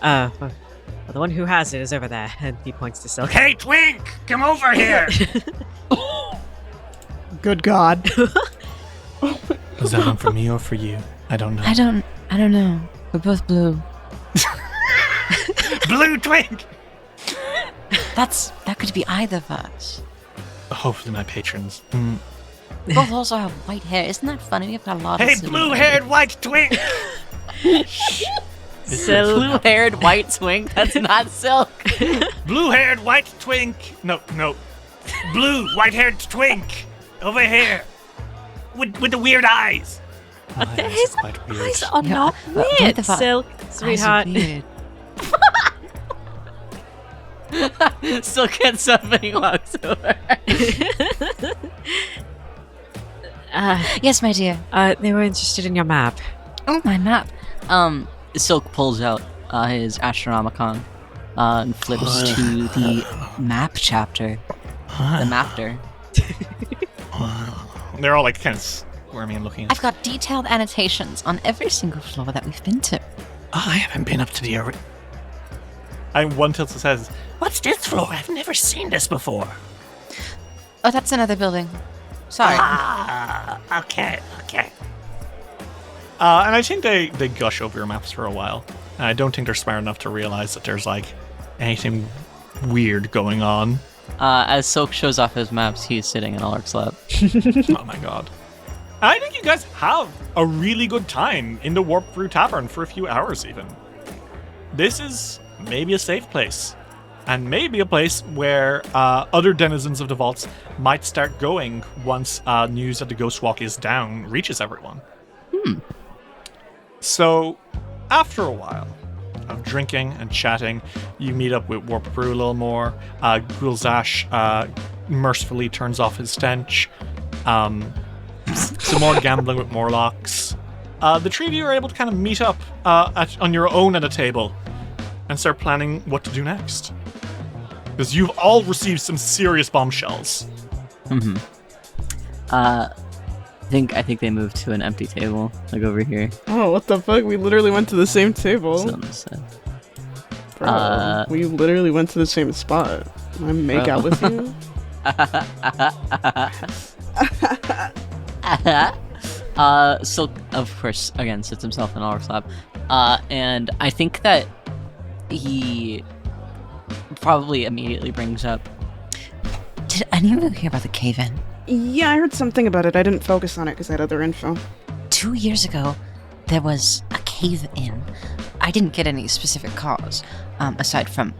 the one who has it is over there, and he points to Silk. Hey, Twink! Come over here! Good God. Was that one for me or for you? I don't know. I don't know. We're both blue. Blue Twink! That could be either of us. Hopefully my patrons. We both also have white hair. Isn't that funny? We've got a lot Hey, of blue-haired white Twink! Blue-haired white twink. That's not Silk. Blue-haired white Twink! No. Blue, white-haired Twink! Over here! With the weird eyes! His eyes are not weird, Silk, sweetheart. Silk gets up and he walks over. Yes, my dear. They were interested in your map. Oh, my map. Silk pulls out his Astronomicon and flips to the map chapter. The mapter. They're all kind of squirming and looking. I've got detailed annotations on every single floor that we've been to. I haven't been up to the arena. And one tilts and says, What's this floor? I've never seen this before. Oh, that's another building. Sorry. Okay. and I think they gush over your maps for a while. And I don't think they're smart enough to realize that there's anything weird going on. As Silk shows off his maps, he's sitting in Alrik's lap. Oh my god. I think you guys have a really good time in the Warped Brew Tavern for a few hours even. This is maybe a safe place. And maybe a place where other denizens of the vaults might start going once news that the Ghost Walk is down reaches everyone. So, after a while of drinking and chatting, you meet up with Warped Brew a little more. Gulzash mercifully turns off his stench. Some more gambling with Morlocks. The three of you are able to kind of meet up on your own at a table and start planning what to do next. Because you've all received some serious bombshells. I think they moved to an empty table, over here. Oh, what the fuck? We literally went to the same table. So on this side. Bro, we literally went to the same spot. I make out with you. Silk, of course, again, sits himself in Alrik's lap. And I think that he probably immediately brings up... Did any of you hear about the cave-in? Yeah, I heard something about it. I didn't focus on it because I had other info. 2 years ago, there was a cave-in. I didn't get any specific cause, aside from,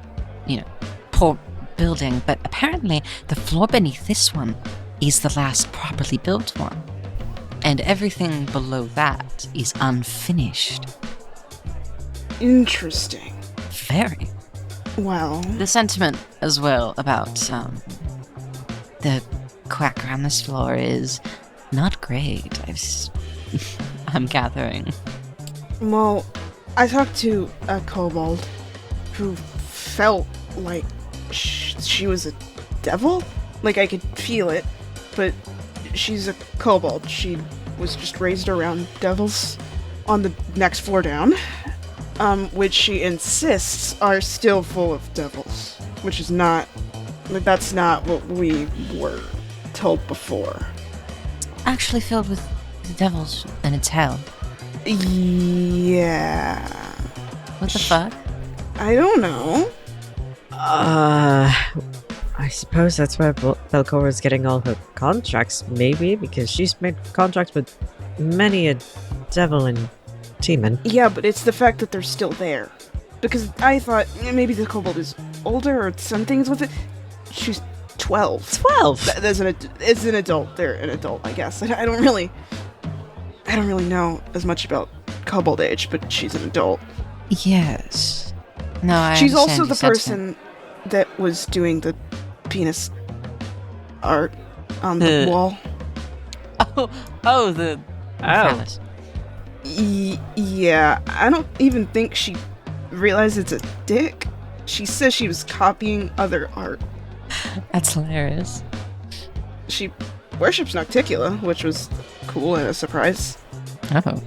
poor building, but apparently the floor beneath this one is the last properly built one. And everything below that is unfinished. Interesting. Very. Well, The sentiment as well about the quack around this floor is not great. I'm gathering. well, I talked to a kobold who felt like she was a devil. Like, I could feel it, but she's a kobold. She was just raised around devils on the next floor down, which she insists are still full of devils, which is not, that's not what we were told before. Actually filled with the devils, and it's hell. Yeah. What the fuck? I don't know. I suppose that's where Belcora's getting all her contracts, maybe, because she's made contracts with many a devil and demon. Yeah, but it's the fact that they're still there. Because I thought maybe the kobold is older or some things with it. She's 12. 12? As an adult, they're an adult, I guess. I don't really know as much about kobold age, but she's an adult. Yes. No, I She's understand also the your sentiment. person that was doing the penis art on the wall. The Phallus. Yeah, I don't even think she realized it's a dick. She says she was copying other art. That's hilarious. She worships Nocticula, which was cool and a surprise. Oh.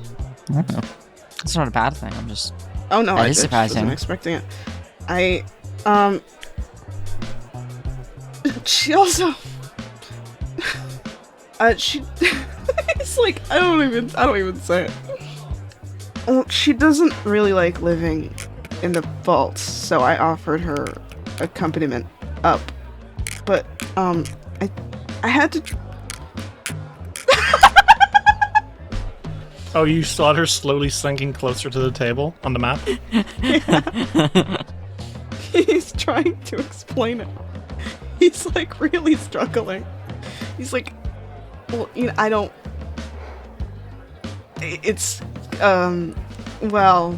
That's not a bad thing. I'm just... Oh no, That I is just surprising. wasn't expecting it. She also... she... It's like, I don't even say it. Well, she doesn't really like living in the vaults, so I offered her accompaniment up. But, I had to... Oh, you saw her slowly sinking closer to the table on the map? He's trying to explain it. He's like really struggling. He's like, well, I don't. It's, well.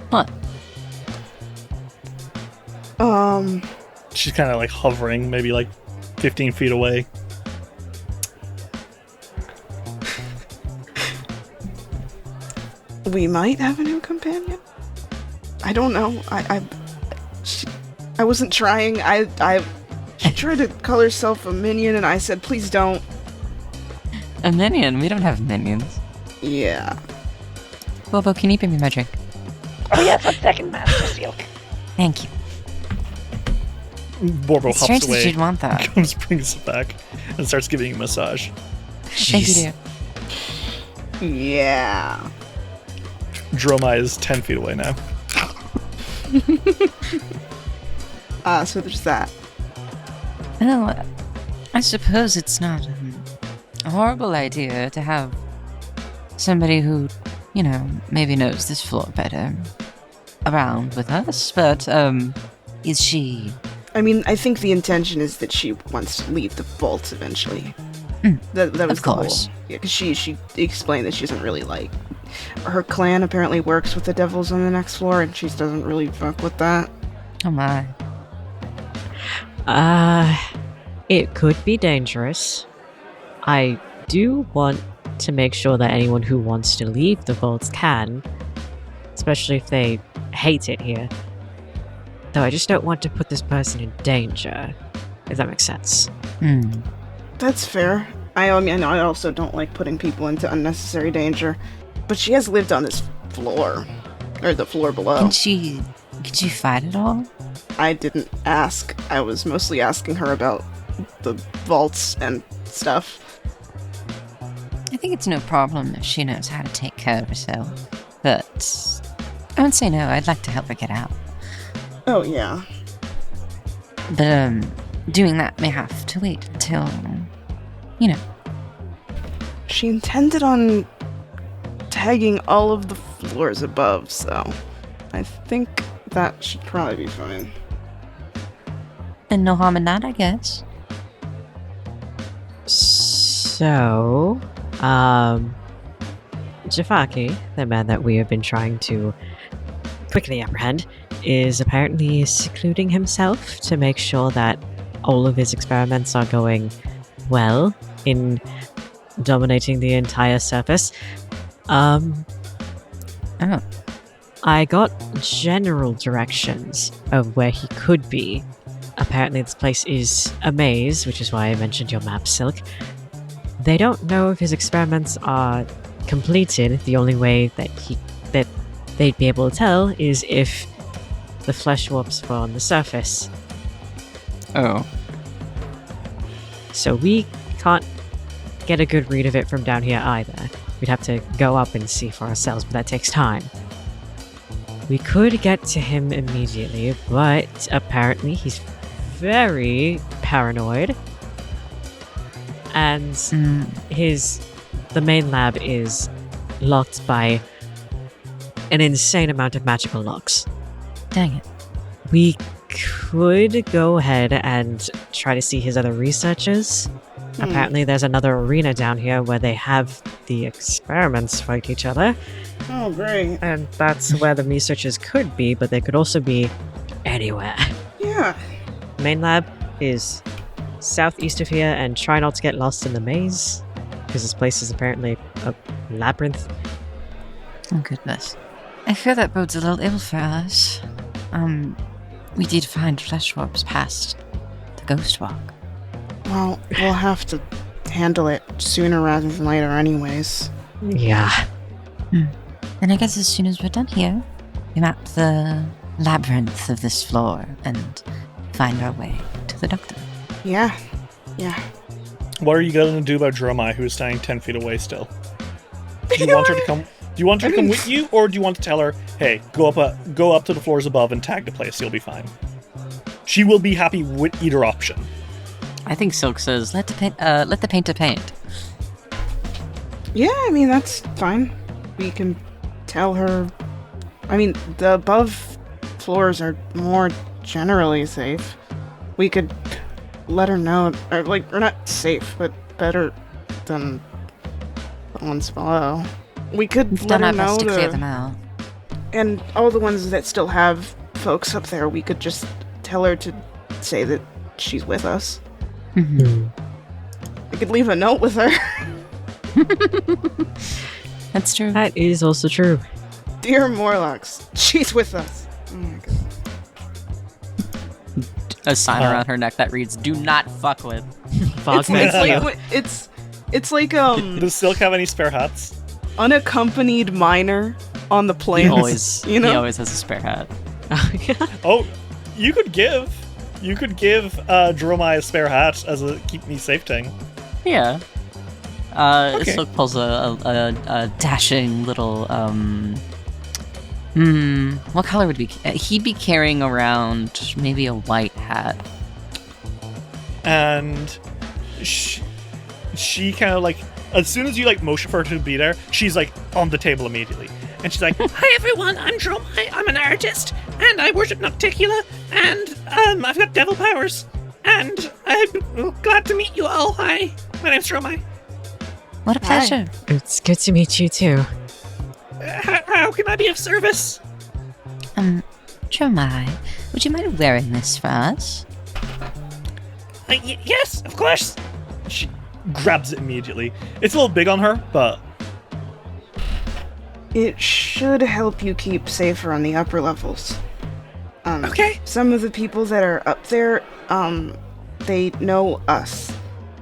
What? She's kind of like hovering, maybe like 15 feet away. We might have a new companion. I don't know. I wasn't trying. She tried to call herself a minion, and I said, please don't. A minion? We don't have minions. Yeah. Bobo, can you bring me my drink? Oh yes, 1 second, Master Silk. Thank you. Borbo It's hops strange that away, you'd want that. comes, brings it back, and starts giving you a massage. Thank you, dear. Yeah. Dromai is 10 feet away now. So there's that. Well, I suppose it's not a horrible idea to have somebody who, maybe knows this floor better around with us, but, is she... I mean, I think the intention is that she wants to leave the vaults eventually. That was Of the whole. course. Yeah, because she explained that she doesn't really like... Her clan apparently works with the devils on the next floor, and she doesn't really fuck with that. Oh my. It could be dangerous. I do want to make sure that anyone who wants to leave the vaults can, especially if they hate it here. Though I just don't want to put this person in danger, if that makes sense. That's fair. I mean, I also don't like putting people into unnecessary danger. But she has lived on this floor. Or the floor below. Can she fight at all? I didn't ask. I was mostly asking her about the vaults and stuff. think it's no problem if she knows how to take care of herself. But I won't say no. I'd like to help her get out. Oh, yeah. But, doing that may have to wait until, She intended on tagging all of the floors above, so I think that should probably be fine. And no harm in that, I guess. So, Jafaki, the man that we have been trying to quickly apprehend, is apparently secluding himself to make sure that all of his experiments are going well in dominating the entire surface. Oh. I got general directions of where he could be. Apparently this place is a maze, which is why I mentioned your map, Silk. They don't know if his experiments are completed. The only way that they'd be able to tell is if the flesh warps were on the surface. Oh. So we can't get a good read of it from down here either. We'd have to go up and see for ourselves, but that takes time. We could get to him immediately, but apparently he's very paranoid. And the main lab is locked by an insane amount of magical locks. Dang it. We could go ahead and try to see his other researchers. Apparently there's another arena down here where they have the experiments fight each other. Oh, great. And that's where the researchers could be, but they could also be anywhere. Yeah. Main lab is southeast of here, and try not to get lost in the maze, because this place is apparently a labyrinth. Oh, goodness. I fear that bodes a little ill for us. We did find flesh warps past the ghost walk. Well, we'll have to handle it sooner rather than later anyways. Yeah. And I guess as soon as we're done here, we map the labyrinth of this floor and find our way to the doctor. Yeah. What are you going to do about Dromai, who's standing 10 feet away still? Do you want her to come? Do you want her to come with you, or do you want to tell her, "Hey, go up to the floors above and tag the place. You'll be fine." She will be happy with either option. I think Silk says, Let the painter paint. Yeah, I mean, that's fine. We can tell her... I mean, the above floors are more generally safe. We could let her know... Or not safe, but better than the ones below. We could We've let done her our know best to clear them out. And all the ones that still have folks up there, we could just tell her to say that she's with us. Mm-hmm. We could leave a note with her. That's true. That is also true. Dear Morlocks, she's with us. Oh my god. a sign around her neck that reads, "Do not fuck with." Fogfen Few. It's like Does Silk have any spare hats? unaccompanied minor on the He planes. always, you know? he always has a spare hat. Oh, you could give Dromai a spare hat as a keep me safe thing. Yeah. Okay. Silk pulls a dashing little what color would he'd be carrying around maybe a white hat. And she kind of like, as soon as you like motion for her to be there, she's like on the table immediately. And she's like, Hi everyone, I'm Dromai, I'm an artist, and I worship Nocticula, and I've got devil powers, and I'm glad to meet you all. Hi, my name's Dromai. What a pleasure. It's good to meet you too. How can I be of service? Dromai, would you mind wearing this for us? Yes, of course. she grabs it immediately. It's a little big on her, but It should help you keep safer on the upper levels. Okay. Some of the people that are up there, they know us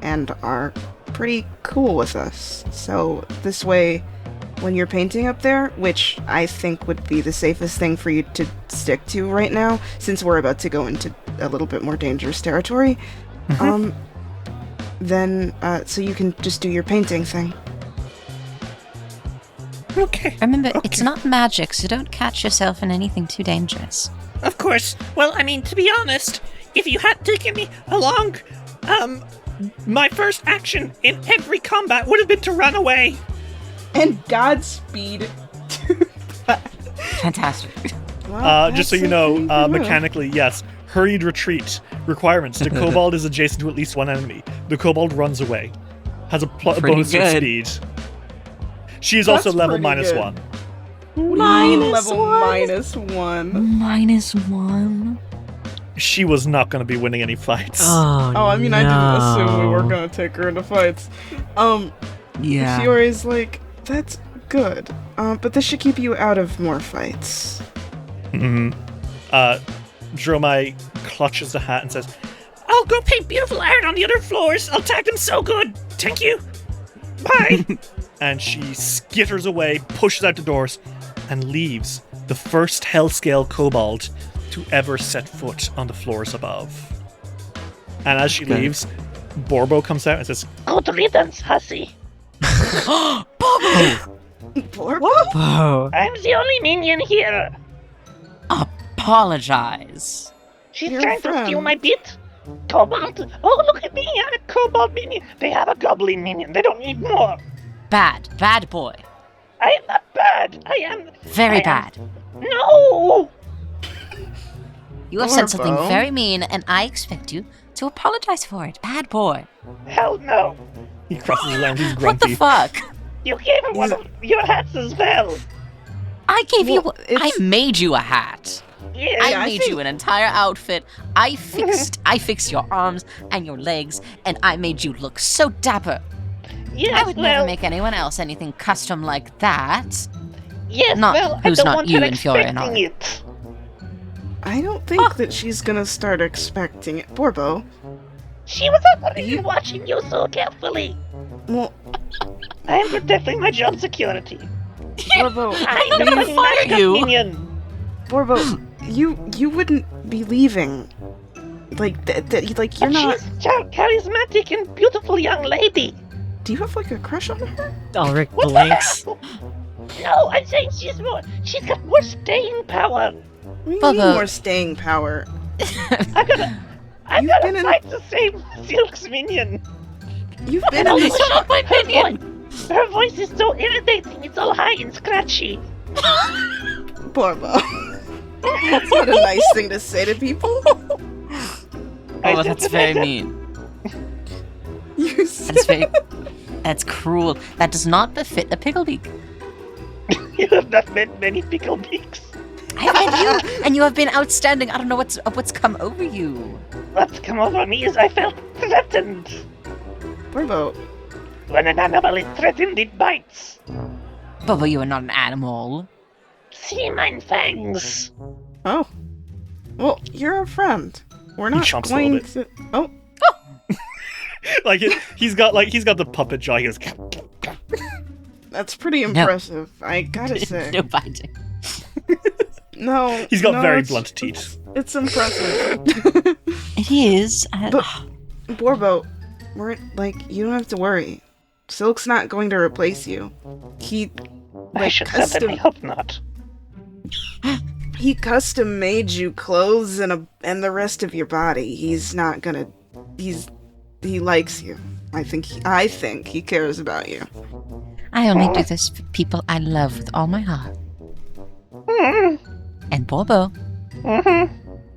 and are pretty cool with us. So this way, when you're painting up there, which I think would be the safest thing for you to stick to right now, since we're about to go into a little bit more dangerous territory, then so you can just do your painting thing. Okay. Remember, Okay. it's not magic, so don't catch yourself in anything too dangerous. Of course. Well, I mean, to be honest, if you had taken me along, my first action in every combat would have been to run away. And Godspeed to that. Fantastic. Well, Just so that's you know, okay, yeah. mechanically, yes. Hurried retreat. Requirements. The kobold is adjacent to at least one enemy. The kobold runs away. Has a Pretty bonus to good. speed. She is also That's level pretty good. -1. Level -1. -1. She was not going to be winning any fights. Oh, Oh, I mean, I didn't assume we were no. gonna take her into fights. Yeah. Fiore's like, that's good. But this should keep you out of more fights. Dromai clutches the hat and says, I'll go paint beautiful art on the other floors. I'll tag them so good. Thank you. Bye. and she skitters away, pushes out the doors, and leaves the first Hellscale kobold to ever set foot on the floors above. And as she leaves, Borbo comes out and says, Good riddance, hussy. Whoa. I'm the only minion here. Apologize. She's Your trying to friend. steal my bit. Cobalt. Oh, look at me. I'm a kobold minion. They have a goblin minion. They don't need more. Bad boy. I am not bad. I am... Very I am- bad. No. You have said something Borbo. very mean, and I expect you to apologize for it. Bad boy. Hell no. he crosses his arms, he's What the grumpy. fuck? You gave him one of your hats as well. I gave you. Well, I it's- made you a hat. Yeah. I made think- you an entire outfit. I fixed your arms and your legs, and I made you look so dapper. Yes, I would never make anyone else anything custom like that. Yes, not- well, who's I don't not want you her and Fiore and expecting Alrik. it. I don't think that she's gonna start expecting it. Borbo, She was already watching you so carefully. well, I am protecting my job security. Borbo, I'm the gonna fucking fire mascot you. minion. Borbo, you wouldn't be leaving. Like that, like you're But not. she's a charismatic and beautiful young lady. Do you have like a crush on her? Alrik What the blinks. hell? No, I'm saying she's got more staying power. We need Borbo. more staying power. I'm gonna You've been in- fight to save Silk's minion. You've been And in also, this. her voice is so irritating. It's all high and scratchy. Borbo. That's not a nice thing to say to people. I Oh, said that's that very I- mean. You said That's very. That's cruel. That does not befit a picklebeak. You have not met many pickle beaks. I met you, and you have been outstanding. I don't know what's come over you. What's come over me is I felt threatened. Borbo. When an animal is threatened, it bites. Bobo, you are not an animal. See mine fangs. Oh. Well, you're a friend. We're not chomps a going little to. Oh. Like he's got the puppet jaw. He goes, That's pretty impressive. I gotta say. No biting. No. he's got no, very it's- blunt teeth. It's impressive. It is. But Borbo, we're like you don't have to worry. Silk's not going to replace you. He I should certainly hope not. custom made you clothes and the rest of your body. He's not gonna. He likes you. I think he cares about you. I only do this for people I love with all my heart. And Bobo,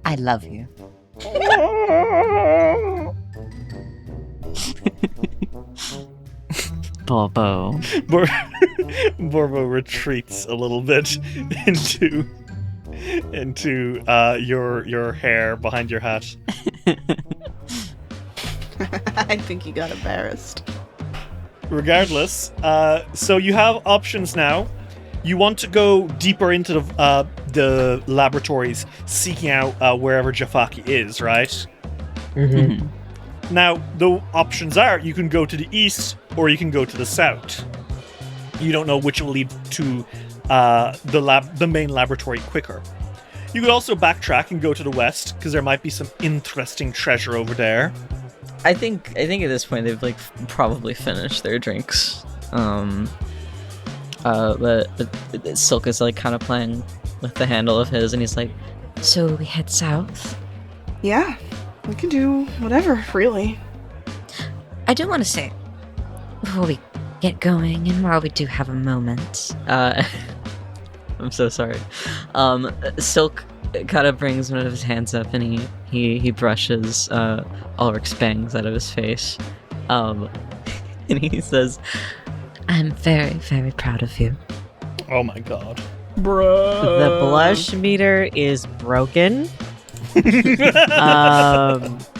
I love you. Bobo. Borbo retreats a little bit into your hair behind your hat. I think he got embarrassed. Regardless, so you have options now. You want to go deeper into the laboratories, seeking out wherever Jafaki is, right? Mm-hmm. Now, the options are you can go to the east or you can go to the south. You don't know which will lead to the main laboratory quicker. You could also backtrack and go to the west because there might be some interesting treasure over there. I think at this point they've like probably finished their drinks. But Silk is like kind of playing with the handle of his, and he's like, So we head south? Yeah, we can do whatever, really. I do want to say, before we get going, and while we do have a moment, I'm so sorry. Silk kind of brings one of his hands up, and he brushes Alrik's bangs out of his face, and he says, I'm very, very proud of you. Oh my god. Bruh. The blush meter is broken.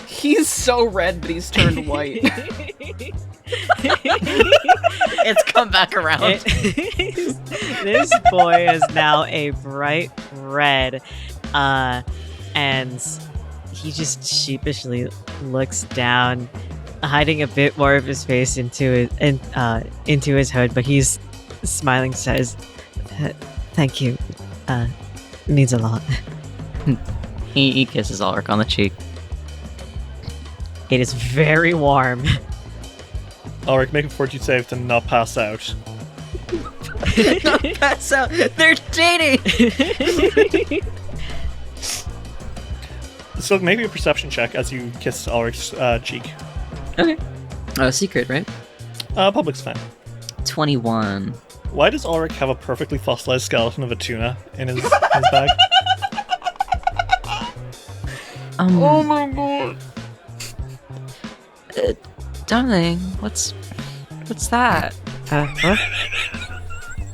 He's so red, but he's turned white. it's come back around. This boy is now a bright red, and he just sheepishly looks down, hiding a bit more of his face into his hood, but he's smiling, says, "Thank you. Means a lot." He kisses Alrik on the cheek. It is very warm. Alrik, make a fortitude save to not pass out. Not pass out. They're dating. So maybe a perception check as you kiss Alrik's cheek. Okay. Secret, right? Public's fine. 21. Why does Alrik have a perfectly fossilized skeleton of a tuna in his bag? Oh my god. Darling, what's that? What?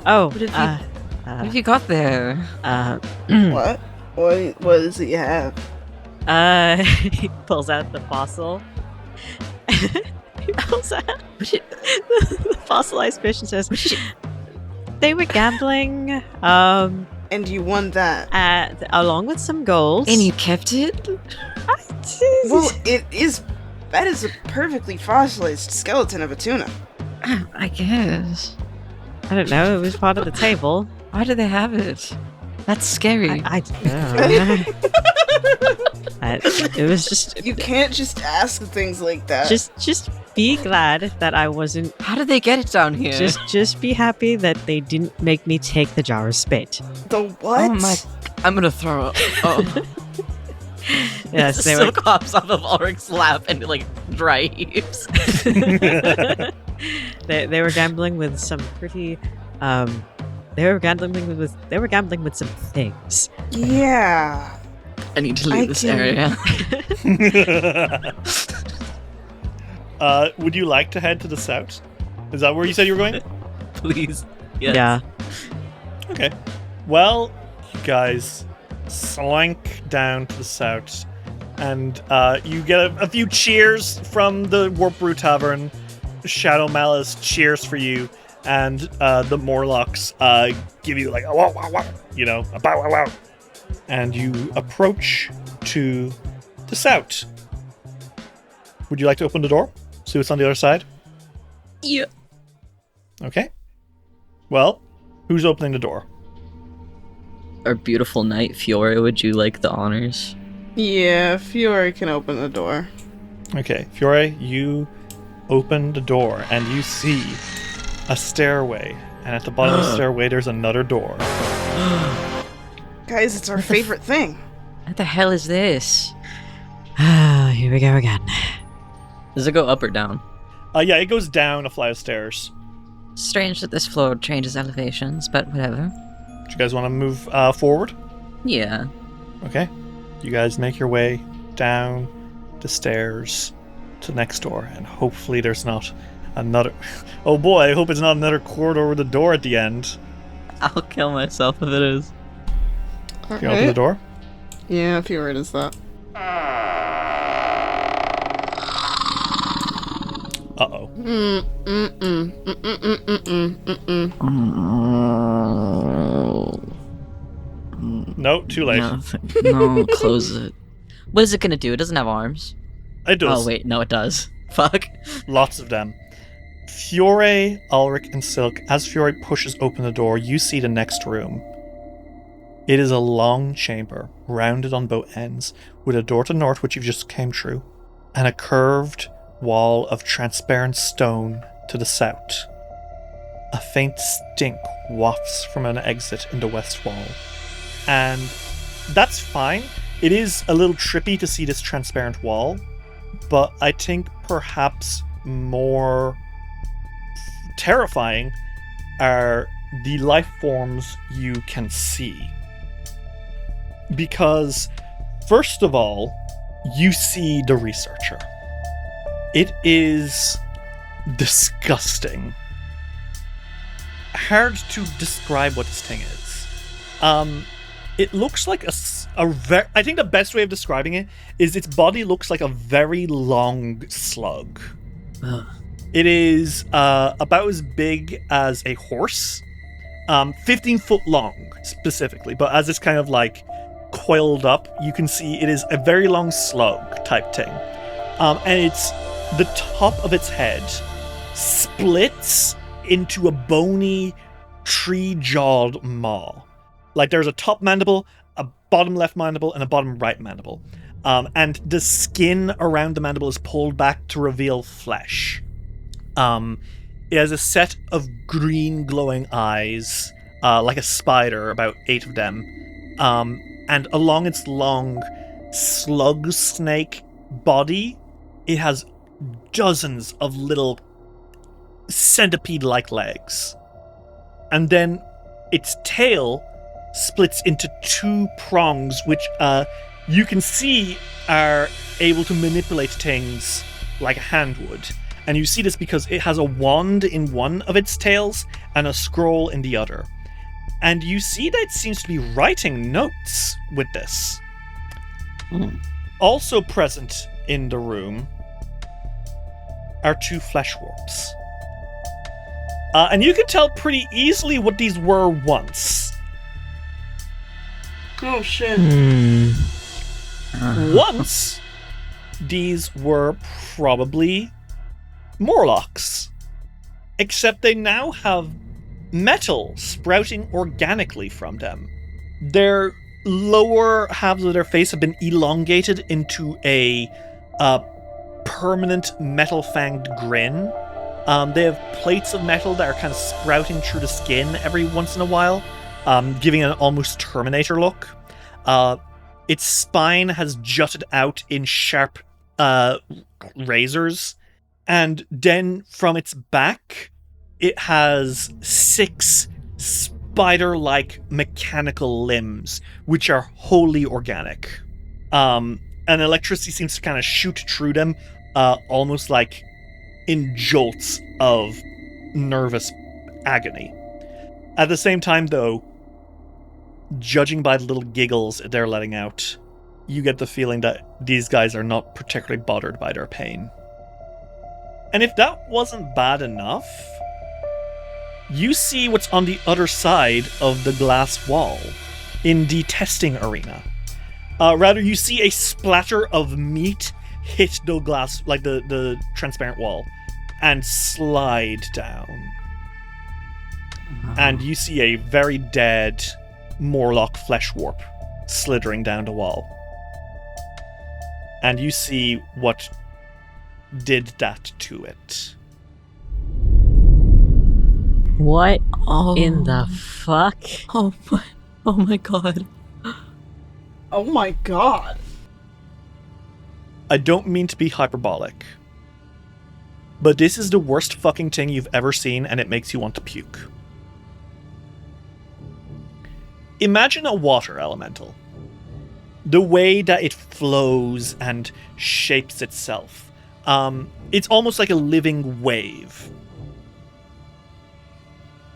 Oh, What have you got there? What? What does he have? He pulls out the fossil. He pulls out the fossilized fish and says, "They were gambling, And you won that. along with some gold." And you kept it? Well, that is a perfectly fossilized skeleton of a tuna. I guess. I don't know. It was part of the table. Why do they have it? That's scary. I don't know. It was just. You can't just ask things like that. Just be glad that I wasn't. How did they get it down here? Just be happy that they didn't make me take the jar of spit. The what? Oh my! I'm gonna throw up. Oh. Yes, they Silk hops off of Alrik's lap and like dry heaves. they were gambling with some pretty. They were gambling with some things. Yeah. I need to leave this area. Would you like to head to the south? Is that where you said you were going? Please. Yes. Yeah. Okay. Well, you guys slink down to the south, and you get a few cheers from the Warped Brew Tavern. Shadow Malice cheers for you, and the Morlocks give you like a wow wow wow, a bow wow wow, and you approach to the south. Would you like to open the door? See what's on the other side? Yeah. Okay. Well, who's opening the door? Our beautiful knight, Fiore, would you like the honors? Yeah, Fiore can open the door. Okay, Fiore, you open the door and you see a stairway, and at the bottom of the stairway there's another door. Guys, it's our favorite thing. What the hell is this? Here we go again. Does it go up or down? Yeah, it goes down a flight of stairs. Strange that this floor changes elevations, but whatever. Do you guys want to move forward? Yeah. Okay. You guys make your way down the stairs to the next door, and hopefully there's not another... Oh boy, I hope it's not another corridor with a door at the end. I'll kill myself if it is. Can you open the door? Yeah, Fiore does that. Uh-oh. No, too late. No, close it. What is it gonna do? It doesn't have arms. It does. Oh wait, no, it does. Fuck. Lots of them. Fiore, Alrik, and Silk, as Fiore pushes open the door, you see the next room. It is a long chamber, rounded on both ends, with a door to the north, which you've just came through, and a curved wall of transparent stone to the south. a faint stink wafts from an exit in the west wall. And that's fine. It is a little trippy to see this transparent wall, but I think perhaps more terrifying are the life forms you can see. Because, first of all, you see the researcher. It is disgusting. Hard to describe what this thing is. It looks like I think the best way of describing it is its body looks like a very long slug. It is about as big as a horse, 15 foot long specifically, but as it's kind of like coiled up, you can see it is a very long slug type thing. And it's the top of its head splits into a bony, tree-jawed maw. Like there's a top mandible, a bottom left mandible, and a bottom right mandible. And the skin around the mandible is pulled back to reveal flesh. It has a set of green glowing eyes, like a spider, about 8 of them. And along its long slug snake body, it has dozens of little centipede-like legs. And then its tail splits into 2 prongs, which you can see are able to manipulate things like a hand would. And you see this because it has a wand in one of its tails and a scroll in the other. And you see that it seems to be writing notes with this. Also present in the room are 2 flesh warps. And you can tell pretty easily what these were once. Oh shit. Once, these were probably Morlocks. Except they now have metal sprouting organically from them. Their lower halves of their face have been elongated into a permanent metal-fanged grin. They have plates of metal that are kind of sprouting through the skin every once in a while, giving it an almost Terminator look. Its spine has jutted out in sharp razors, and then from its back, it has 6 spider-like mechanical limbs, which are wholly organic. And electricity seems to kind of shoot through them, almost like in jolts of nervous agony. At the same time, though, judging by the little giggles they're letting out, you get the feeling that these guys are not particularly bothered by their pain. And if that wasn't bad enough, you see what's on the other side of the glass wall in the testing arena. Rather, you see a splatter of meat hit the glass, like the transparent wall, and slide down. And you see a very dead Morlock flesh warp slithering down the wall. And you see what did that to it. What in the fuck? Oh my god. Oh my god. I don't mean to be hyperbolic, but this is the worst fucking thing you've ever seen, and it makes you want to puke. Imagine a water elemental. The way that it flows and shapes itself. It's almost like a living wave.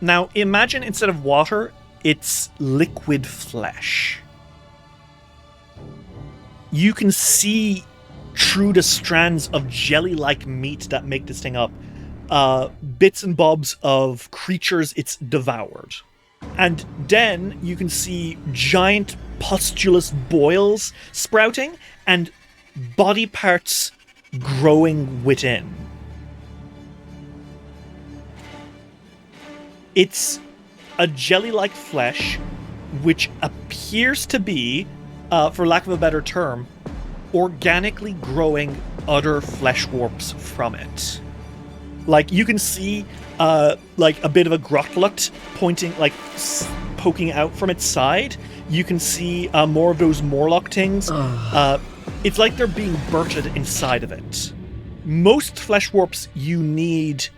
Now, imagine instead of water, it's liquid flesh. You can see through the strands of jelly-like meat that make this thing up, bits and bobs of creatures it's devoured. And then you can see giant pustulous boils sprouting and body parts growing within. It's a jelly-like flesh which appears to be, for lack of a better term, organically growing other flesh warps from it. Like, you can see like a bit of a grotlet pointing, like poking out from its side. You can see more of those Morlock things. It's like they're being birthed inside of it. Most flesh warps you need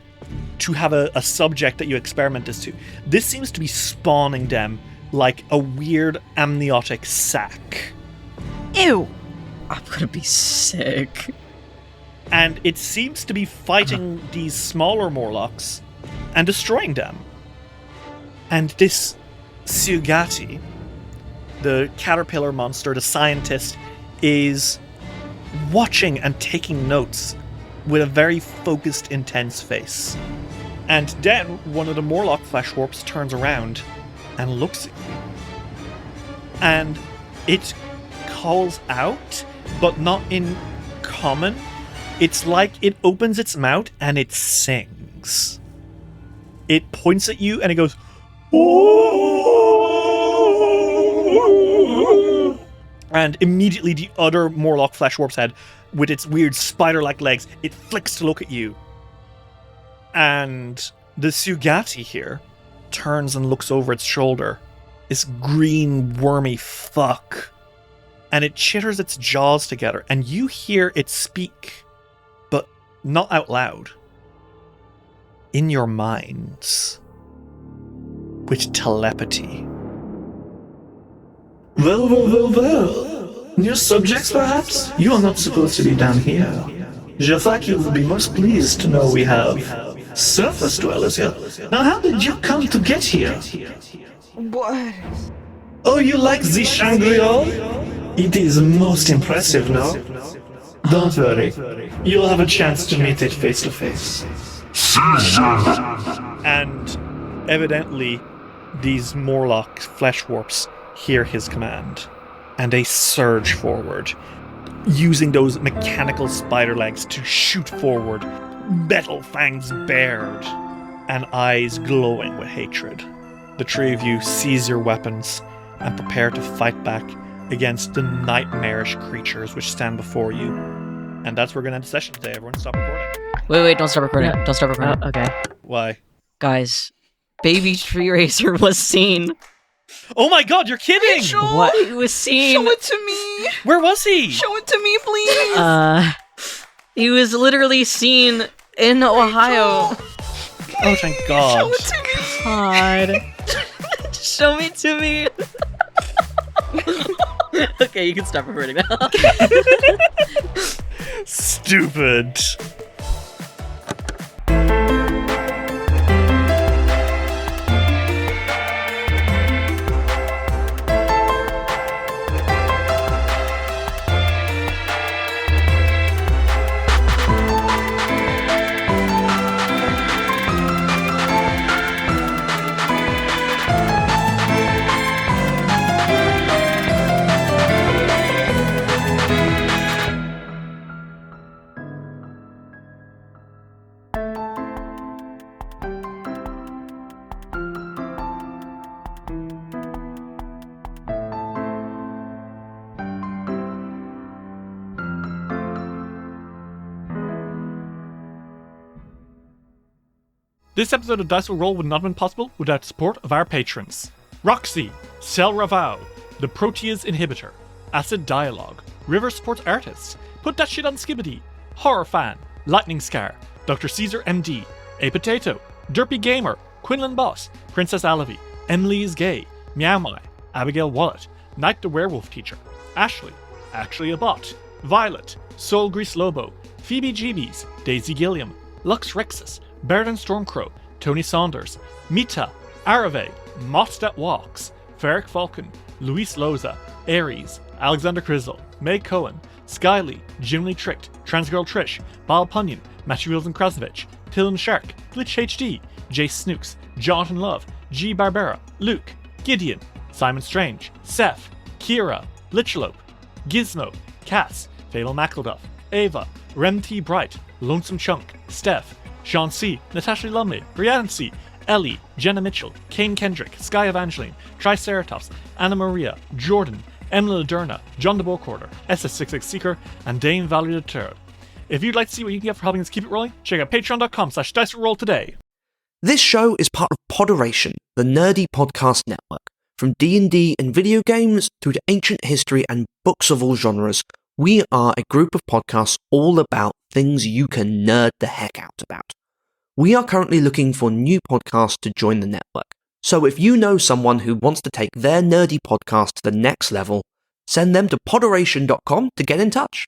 to have a subject that you experiment this to. This seems to be spawning them like a weird amniotic sac. Ew. I'm gonna be sick. And it seems to be fighting these smaller Morlocks and destroying them. And this Sugati, the caterpillar monster, the scientist, is watching and taking notes with a very focused, intense face. And then one of the Morlock flesh warps turns around and looks at you. And it calls out, but not in common. It's like it opens its mouth and it sings. It points at you and it goes, "Oh!" And immediately the other Morlock flesh warp's head, with its weird spider-like legs, it flicks to look at you. And the Sugati here turns and looks over its shoulder. This green, wormy fuck. And it chitters its jaws together, and you hear it speak, but not out loud. In your minds. With telepathy. Well. New subjects, perhaps? You are not supposed to be down here. Jafak, you will be most pleased to know we have surface dwellers here. Now, how did you come to get here? What? Oh, you like the Shangri-La? It is most impressive, no? Don't worry. You'll have a chance to meet it face to face. And evidently, these Morlock flesh warps hear his command. And they surge forward, using those mechanical spider legs to shoot forward, metal fangs bared, and eyes glowing with hatred. The three of you seize your weapons and prepare to fight back against the nightmarish creatures which stand before you. And that's where we're going to end the session today. Everyone stop recording. Wait, don't stop recording. No. Don't stop recording. Okay. Why? Guys, baby tree raiser was seen. Oh my god, you're kidding! What? He was seen. Show it to me! Where was he? Show it to me, please! He was literally seen in Ohio. Oh, thank god. Show it to me! God. Show me to me. Okay, you can stop recording now. Stupid. This episode of Dice Will Roll would not have been possible without the support of our patrons. Roxy, Cell Raval, The Proteas Inhibitor, Acid Dialogue, River Sports Artists, Put That Shit on Skibbity, Horror Fan, Lightning Scar, Dr. Caesar MD, A Potato, Derpy Gamer, Quinlan Boss, Princess Alavi, Emily is Gay, Meow Mai, Abigail Wallet, Night the Werewolf Teacher, Ashley, Actually a Bot, Violet, Soul Grease Lobo, Phoebe Jeebies, Daisy Gilliam, Lux Rexus, Baird and Stormcrow, Tony Saunders, Mita, Arave, Moth That Walks, Ferric Falcon, Luis Loza, Aries, Alexander Crizzle, Meg Cohen, Skyly, Jimly Tricked, Transgirl Trish, Bal Punyon, Matthew Wilson Krasovich, Tillen Shark, Glitch HD, Jace Snooks, Jonathan Love, G. Barbera, Luke, Gideon, Simon Strange, Seth, Kira, Lichalope, Gizmo, Cass, Fatal Mackleduff, Ava, Rem T. Bright, Lonesome Chunk, Steph, Sean C., Natasha Lumley, Brianna C., Ellie, Jenna Mitchell, Kane Kendrick, Sky Evangeline, Triceratops, Anna Maria, Jordan, Emily Laderna, John de Bocorder, SS66 Seeker, and Dane Valerie III. If you'd like to see what you can get for helping us keep it rolling, check out patreon.com/diceroll today. This show is part of Poderation, the nerdy podcast network. From D&D and video games through to ancient history and books of all genres, we are a group of podcasts all about things you can nerd the heck out about. We are currently looking for new podcasts to join the network. So if you know someone who wants to take their nerdy podcast to the next level, send them to poderation.com to get in touch.